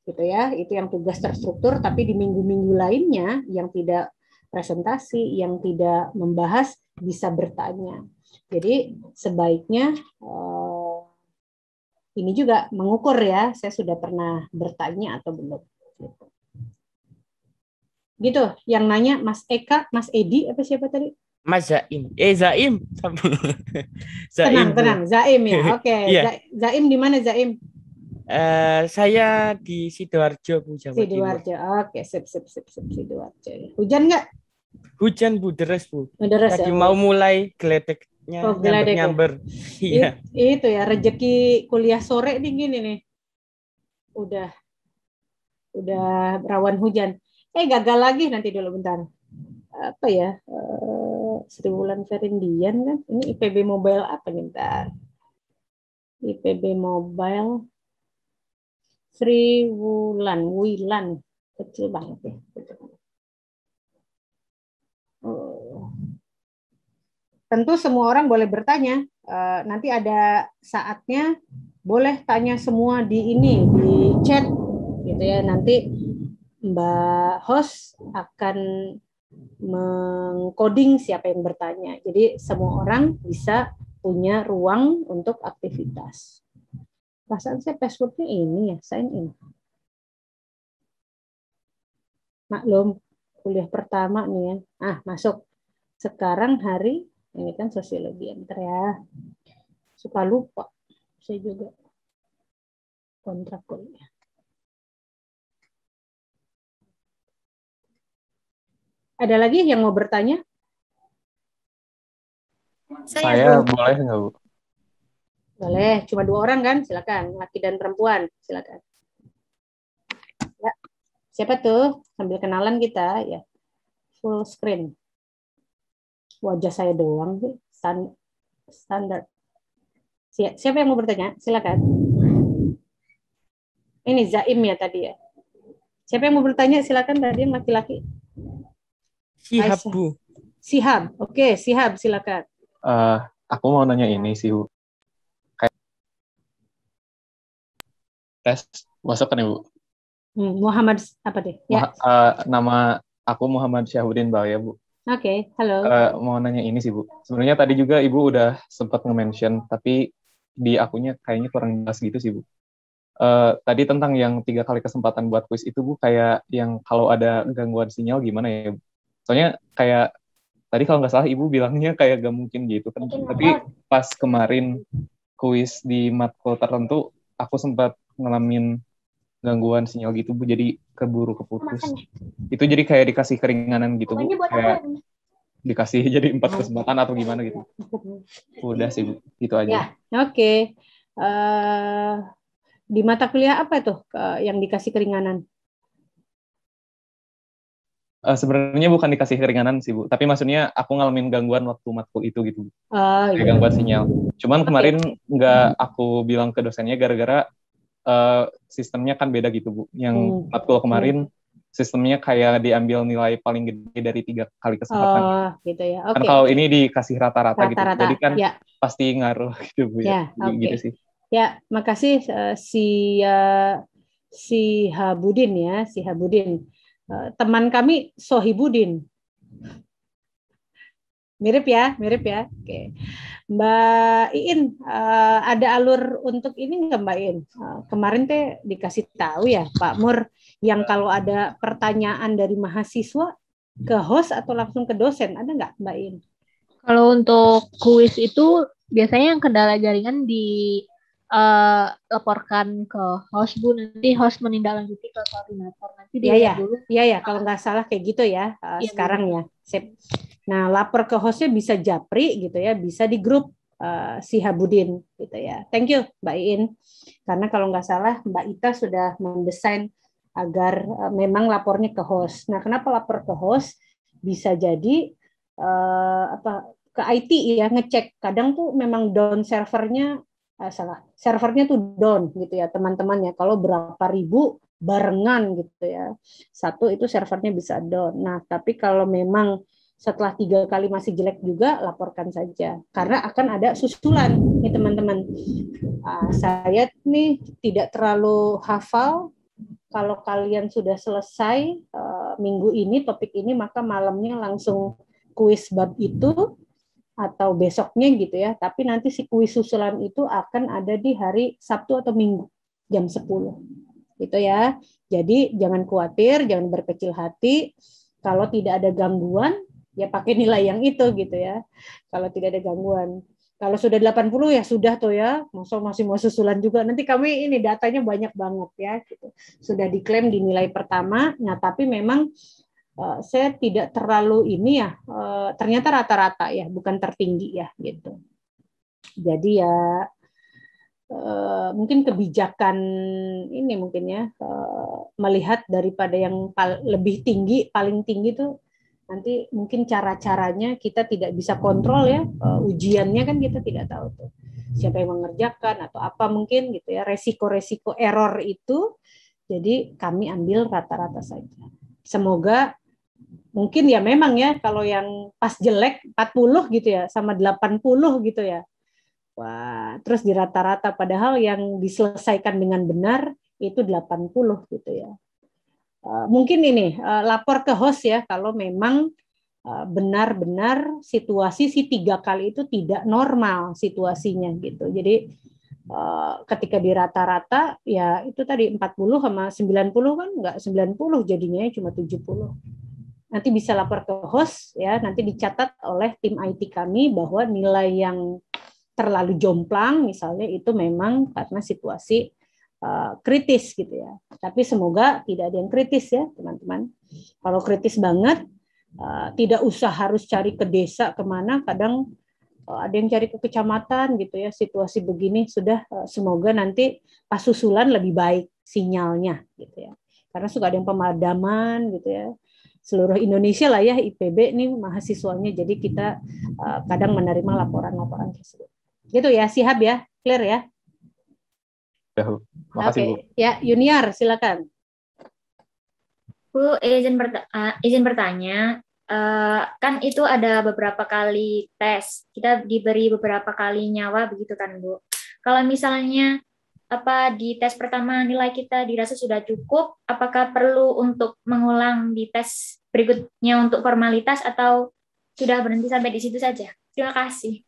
gitu ya. Itu yang tugas terstruktur, tapi di minggu-minggu lainnya yang tidak presentasi, yang tidak membahas bisa bertanya. Jadi sebaiknya ini juga mengukur ya, saya sudah pernah bertanya atau belum. Gitu, yang nanya Mas Eka, Mas Edi, apa siapa tadi? Mas Zaim. Zaim. Zaim, tenang. Zaim ya, oke. Yeah. Zaim di mana, Zaim? Saya di Sidoarjo, Bu, Jawa Timur. Sidoarjo, oke, sip, Sidoarjo. Hujan nggak? Hujan, Bu, deres, Bu. Deres, tadi mau mulai geledeknya nyamber-nyamber. Iya. Itu ya, rezeki kuliah sore nih gini nih. Udah rawan hujan. Gagal lagi, nanti dulu bentar. Apa ya? Sri Wulan Ferindian kan? Ini IPB Mobile apa nih, bentar. IPB Mobile Sri Wilan kecil banget ya. Tentu semua orang boleh bertanya. Nanti ada saatnya boleh tanya semua di chat gitu ya. Nanti Mbak host akan mengcoding siapa yang bertanya. Jadi semua orang bisa punya ruang untuk aktivitas. Perasaan saya passwordnya ini ya, sign in. Maklum, kuliah pertama nih ya. Masuk. Sekarang hari, ini kan sosiologi, bentar ya. Suka lupa. Saya juga kontrak kuliah. Ada lagi yang mau bertanya? Saya boleh nggak, Bu? Boleh, cuma 2 orang kan? Silakan, laki dan perempuan. Silakan. Ya. Siapa tuh? Sambil kenalan kita ya. Full screen. Wajah saya doang sih. Standar. Siapa yang mau bertanya? Silakan. Ini Zaim ya tadi ya. Siapa yang mau bertanya? Silakan, tadi yang laki-laki. Sihab, Bu. Sihab. Oke, Sihab, silakan. Aku mau nanya ini sih, Bu. Tes masuk kan, Bu? Muhammad apa deh? Ya. Nama aku Muhammad Syahudin Bal ya, Bu. Oke, halo. Mau nanya ini sih, Bu. Sebenarnya tadi juga Ibu udah sempat nge-mention, tapi di akunya kayaknya kurang jelas gitu sih, Bu. Tadi tentang yang 3 kali kesempatan buat kuis itu, Bu, kayak yang kalau ada gangguan sinyal gimana ya, Bu? Soalnya kayak tadi kalau nggak salah ibu bilangnya kayak gak mungkin gitu kan. Tapi pas kemarin kuis di matkul tertentu, aku sempat ngalamin gangguan sinyal gitu Bu, jadi keburu keputus. Itu jadi kayak dikasih keringanan gitu Bu, kayak dikasih jadi 4 kesempatan atau gimana gitu. Udah sih Bu, gitu Ya, aja. oke. Di mata kuliah apa tuh yang dikasih keringanan? Sebenarnya bukan dikasih keringanan sih Bu, tapi maksudnya aku ngalamin gangguan waktu matkul itu gitu Bu. Oh, Kayak iya. gangguan sinyal. Cuman kemarin nggak aku bilang ke dosennya gara-gara sistemnya kan beda gitu Bu. Yang matkul kemarin sistemnya kayak diambil nilai paling gede dari 3 kali kesempatan. Oh, gitu ya. Kan Oke. kalau ini dikasih rata-rata gitu. Rata-rata. Jadi kan Ya, pasti ngaruh gitu Bu ya. oke. Gitu sih. Ya, makasih si Habudin ya, si Habudin. Teman kami Sohibudin. Mirip ya. Oke. Mbak Iin, ada alur untuk ini nggak Mbak Iin? Kemarin teh dikasih tahu ya Pak Mur, yang kalau ada pertanyaan dari mahasiswa ke host atau langsung ke dosen, ada nggak Mbak Iin? Kalau untuk kuis itu biasanya yang kendala jaringan laporkan ke host Bu, nanti host menindaklanjuti ke koordinator, nanti dilihat dulu. Iya, kalau nggak salah kayak gitu ya, sekarang ya. Sip. Nah, lapor ke hostnya bisa japri gitu ya, bisa di grup si Habudin gitu ya. Thank you Mbak Iin. Karena kalau nggak salah Mbak Ita sudah mendesain agar memang lapornya ke host. Nah, kenapa lapor ke host? Bisa jadi ke IT ya, ngecek. Kadang tuh memang down servernya servernya tuh down gitu ya teman-teman ya. Kalau berapa ribu barengan gitu ya. Satu itu servernya bisa down. Nah, tapi kalau memang setelah 3 kali masih jelek juga, laporkan saja. Karena akan ada susulan nih teman-teman. Saya nih tidak terlalu hafal. Kalau kalian sudah selesai minggu ini, topik ini, maka malamnya langsung kuis bab itu, atau besoknya gitu ya. Tapi nanti si kuis susulan itu akan ada di hari Sabtu atau Minggu, jam 10. Gitu ya. Jadi jangan khawatir, jangan berkecil hati. Kalau tidak ada gangguan, ya pakai nilai yang itu gitu ya. Kalau tidak ada gangguan. Kalau sudah 80 ya sudah tuh ya. Masih mau susulan juga. Nanti kami ini datanya banyak banget ya gitu. Sudah diklaim di nilai pertama. Nah, tapi memang saya tidak terlalu ini ya. Ternyata rata-rata ya, bukan tertinggi ya gitu. Jadi ya mungkin kebijakan ini mungkin ya melihat daripada yang lebih tinggi, paling tinggi tuh nanti mungkin cara-caranya kita tidak bisa kontrol ya, ujiannya kan kita tidak tahu tuh siapa yang mengerjakan atau apa mungkin gitu ya, resiko-resiko error itu. Jadi kami ambil rata-rata saja. Semoga mungkin ya memang ya kalau yang pas jelek 40 gitu ya sama 80 gitu ya. Wah, terus di rata-rata padahal yang diselesaikan dengan benar itu 80 gitu ya. Mungkin ini lapor ke host ya kalau memang benar-benar situasi si 3 kali itu tidak normal situasinya gitu. Jadi ketika di rata-rata ya itu tadi 40 sama 90 kan enggak 90 jadinya cuma 70. Nanti bisa lapor ke host ya, nanti dicatat oleh tim IT kami bahwa nilai yang terlalu jomplang misalnya itu memang karena situasi kritis gitu ya. Tapi semoga tidak ada yang kritis ya teman-teman. Kalau kritis banget tidak usah harus cari ke desa kemana, kadang ada yang cari ke kecamatan gitu ya. Situasi begini sudah semoga nanti pas susulan lebih baik sinyalnya gitu ya. Karena suka ada yang pemadaman gitu ya. Seluruh Indonesia lah ya IPB nih mahasiswanya, jadi kita kadang menerima laporan-laporan tersebut. Gitu ya, Sihab ya, clear ya. Makasih Bu. Ya, Junior silakan. Bu, izin bertanya, kan itu ada beberapa kali tes, kita diberi beberapa kali nyawa begitu kan Bu? Kalau misalnya di tes pertama nilai kita dirasa sudah cukup, apakah perlu untuk mengulang di tes berikutnya untuk formalitas atau sudah berhenti sampai di situ saja? Terima kasih.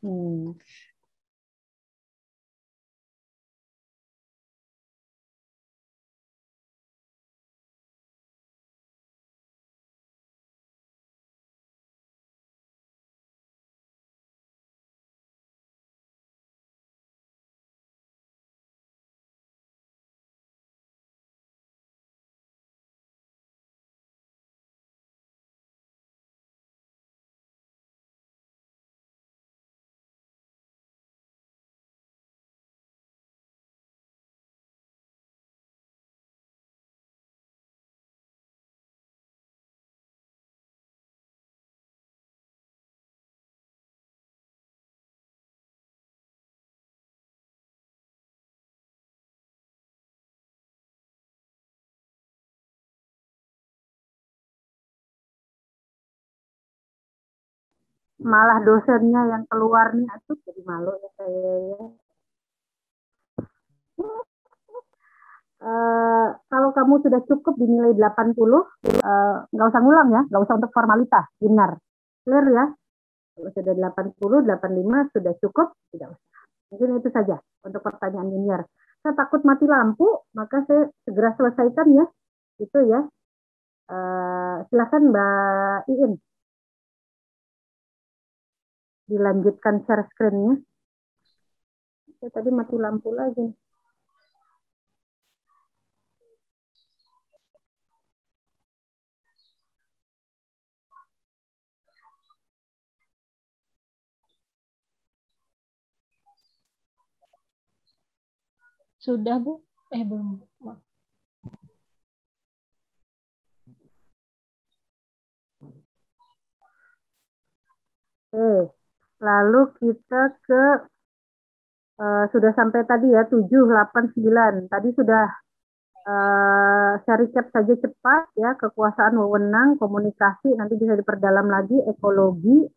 malah dosennya yang keluar nih, aduh jadi malu ya saya ya. Kalau kamu sudah cukup dinilai 80, nggak usah ngulang ya, nggak usah untuk formalitas, benar. Clear ya? Kalau sudah 80, 85 sudah cukup, tidak usah. Mungkin itu saja untuk pertanyaan linear. Saya takut mati lampu, maka saya segera selesaikan ya. Itu ya. Silakan Mbak Iin. Dilanjutkan share screen-nya. Saya tadi mati lampu lagi. Sudah, Bu? Belum. Oke, lalu kita ke sudah sampai tadi ya 7, 8, 9. Tadi sudah saya recap saja cepat ya, kekuasaan, wewenang, komunikasi, nanti bisa diperdalam lagi, ekologi,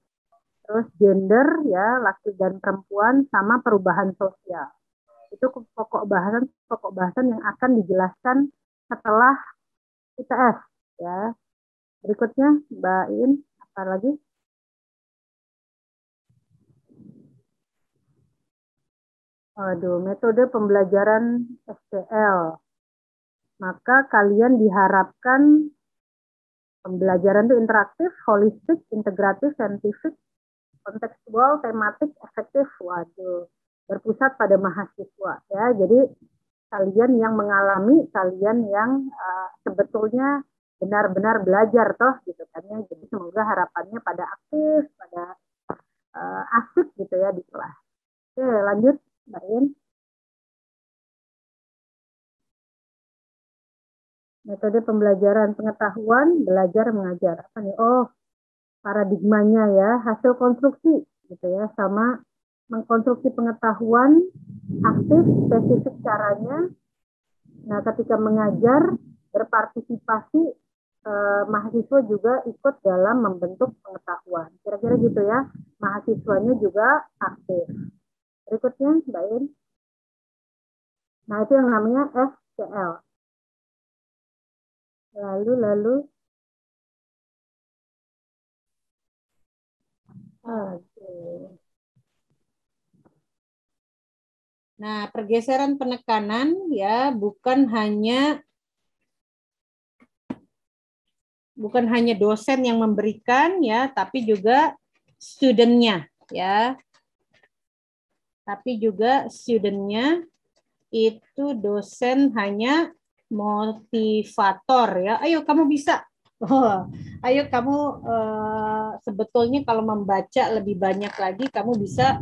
terus gender ya, laki dan perempuan, sama perubahan sosial. Itu pokok bahasan yang akan dijelaskan setelah ITS ya. Berikutnya Mbak Iin, apa lagi? Aduh, metode pembelajaran SPL. Maka kalian diharapkan pembelajaran itu interaktif, holistik, integratif, saintifik, kontekstual, tematik, efektif. Waduh, berpusat pada mahasiswa ya. Jadi kalian yang mengalami, kalian yang sebetulnya benar-benar belajar toh gitu kan ya. Jadi semoga harapannya pada aktif, pada asik gitu ya di kelas. Oke, lanjut Mbak In. Metode pembelajaran pengetahuan, belajar mengajar. Apa nih? Oh, paradigmanya ya, hasil konstruksi gitu ya, sama mengkonstruksi pengetahuan, aktif, spesifik caranya. Nah, ketika mengajar, berpartisipasi, mahasiswa juga ikut dalam membentuk pengetahuan. Kira-kira gitu ya, mahasiswanya juga aktif. Berikutnya, Mbak In. Nah, itu yang namanya SCL. Lalu. Oke. Nah, pergeseran penekanan ya bukan hanya dosen yang memberikan ya, tapi juga student-nya ya. Tapi juga student-nya itu dosen hanya motivator ya. Ayo kamu bisa. Ayo kamu sebetulnya kalau membaca lebih banyak lagi kamu bisa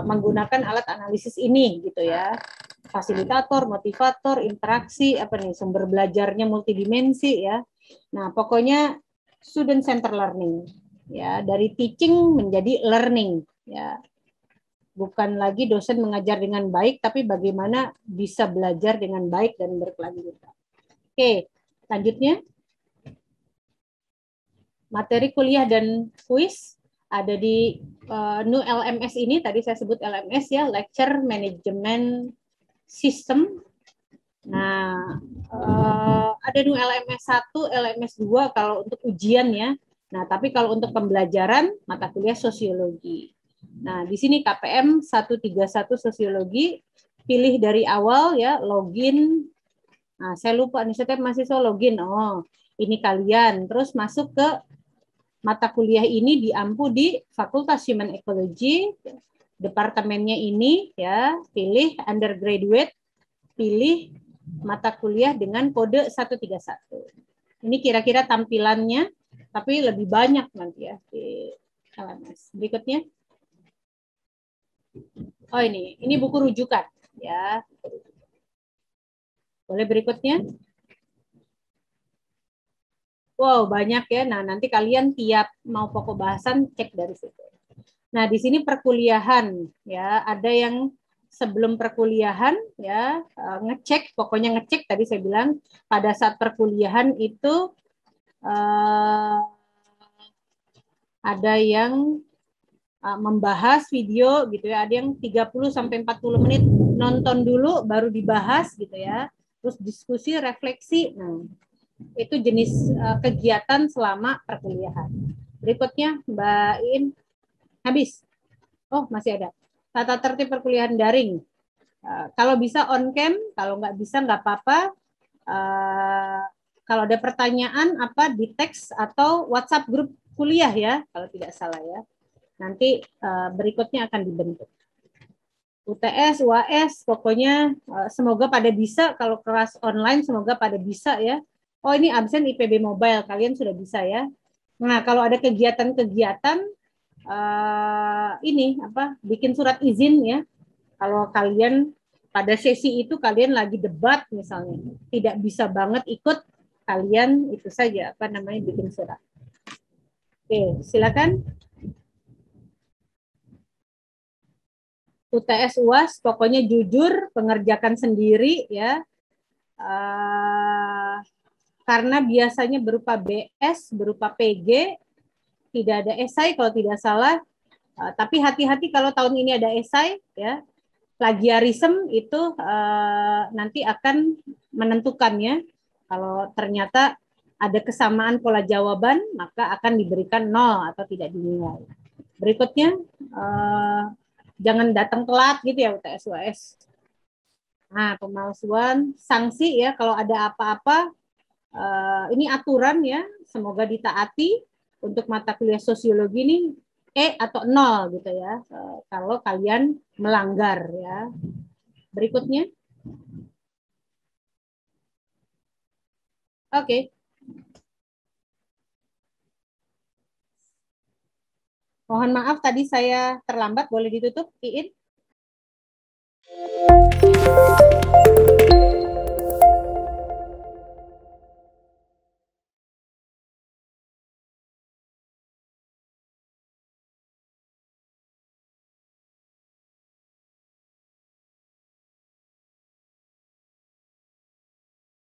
menggunakan alat analisis ini gitu ya. Fasilitator, motivator, interaksi, apa nih, sumber belajarnya multidimensi ya. Nah, pokoknya student center learning ya, dari teaching menjadi learning ya. Bukan lagi dosen mengajar dengan baik, tapi bagaimana bisa belajar dengan baik dan berkelanjutan. Oke, lanjutnya. Materi kuliah dan kuis ada di new LMS ini, tadi saya sebut LMS ya, Lecture Management System. Nah, ada new LMS 1, LMS 2 kalau untuk ujian ya. Nah, tapi kalau untuk pembelajaran mata kuliah sosiologi. Nah, di sini KPM 131 sosiologi, pilih dari awal ya, login. Nah, saya lupa nih, setiap mahasiswa login. Oh, ini kalian. Terus masuk ke mata kuliah ini di AMPU di Fakultas Human Ecology, departemennya ini ya, pilih undergraduate, pilih mata kuliah dengan kode 131. Ini kira-kira tampilannya, tapi lebih banyak nanti ya di LMS. Berikutnya. Oh ini buku rujukan ya. Boleh berikutnya. Wow, banyak ya. Nah, nanti kalian tiap mau pokok bahasan cek dari situ. Nah, di sini perkuliahan ya, ada yang sebelum perkuliahan ya, ngecek, pokoknya ngecek tadi saya bilang pada saat perkuliahan itu ada yang membahas video gitu ya. Ada yang 30 sampai 40 menit nonton dulu baru dibahas gitu ya. Terus diskusi, refleksi. Nah, itu jenis kegiatan selama perkuliahan. Berikutnya Mbak Iin. Habis. Oh, masih ada. Tata tertib perkuliahan daring. Kalau bisa on cam, kalau nggak bisa nggak apa-apa. Kalau ada pertanyaan apa di teks atau WhatsApp grup kuliah ya, kalau tidak salah ya. Nanti berikutnya akan dibentuk. UTS, UAS, pokoknya semoga pada bisa. Kalau kelas online semoga pada bisa ya. Oh ini absen IPB Mobile, kalian sudah bisa ya. Nah kalau ada kegiatan-kegiatan ini apa? Bikin surat izin ya. Kalau kalian pada sesi itu kalian lagi debat misalnya, tidak bisa banget ikut, kalian itu saja apa namanya bikin surat. Oke, silakan. UTS UAS pokoknya jujur, pengerjakan sendiri ya. Karena biasanya berupa BS, berupa PG, tidak ada esai kalau tidak salah. Tapi hati-hati kalau tahun ini ada esai ya. Plagiarisme itu nanti akan menentukannya. Kalau ternyata ada kesamaan pola jawaban, maka akan diberikan 0 atau tidak dinilai. Berikutnya, jangan datang telat gitu ya UTS UAS. Nah, pemalsuan, sanksi ya kalau ada apa-apa, ini aturan ya, semoga ditaati untuk mata kuliah sosiologi ini atau 0 gitu ya, kalau kalian melanggar ya. Berikutnya. Oke. Mohon maaf tadi saya terlambat, boleh ditutup, Iin?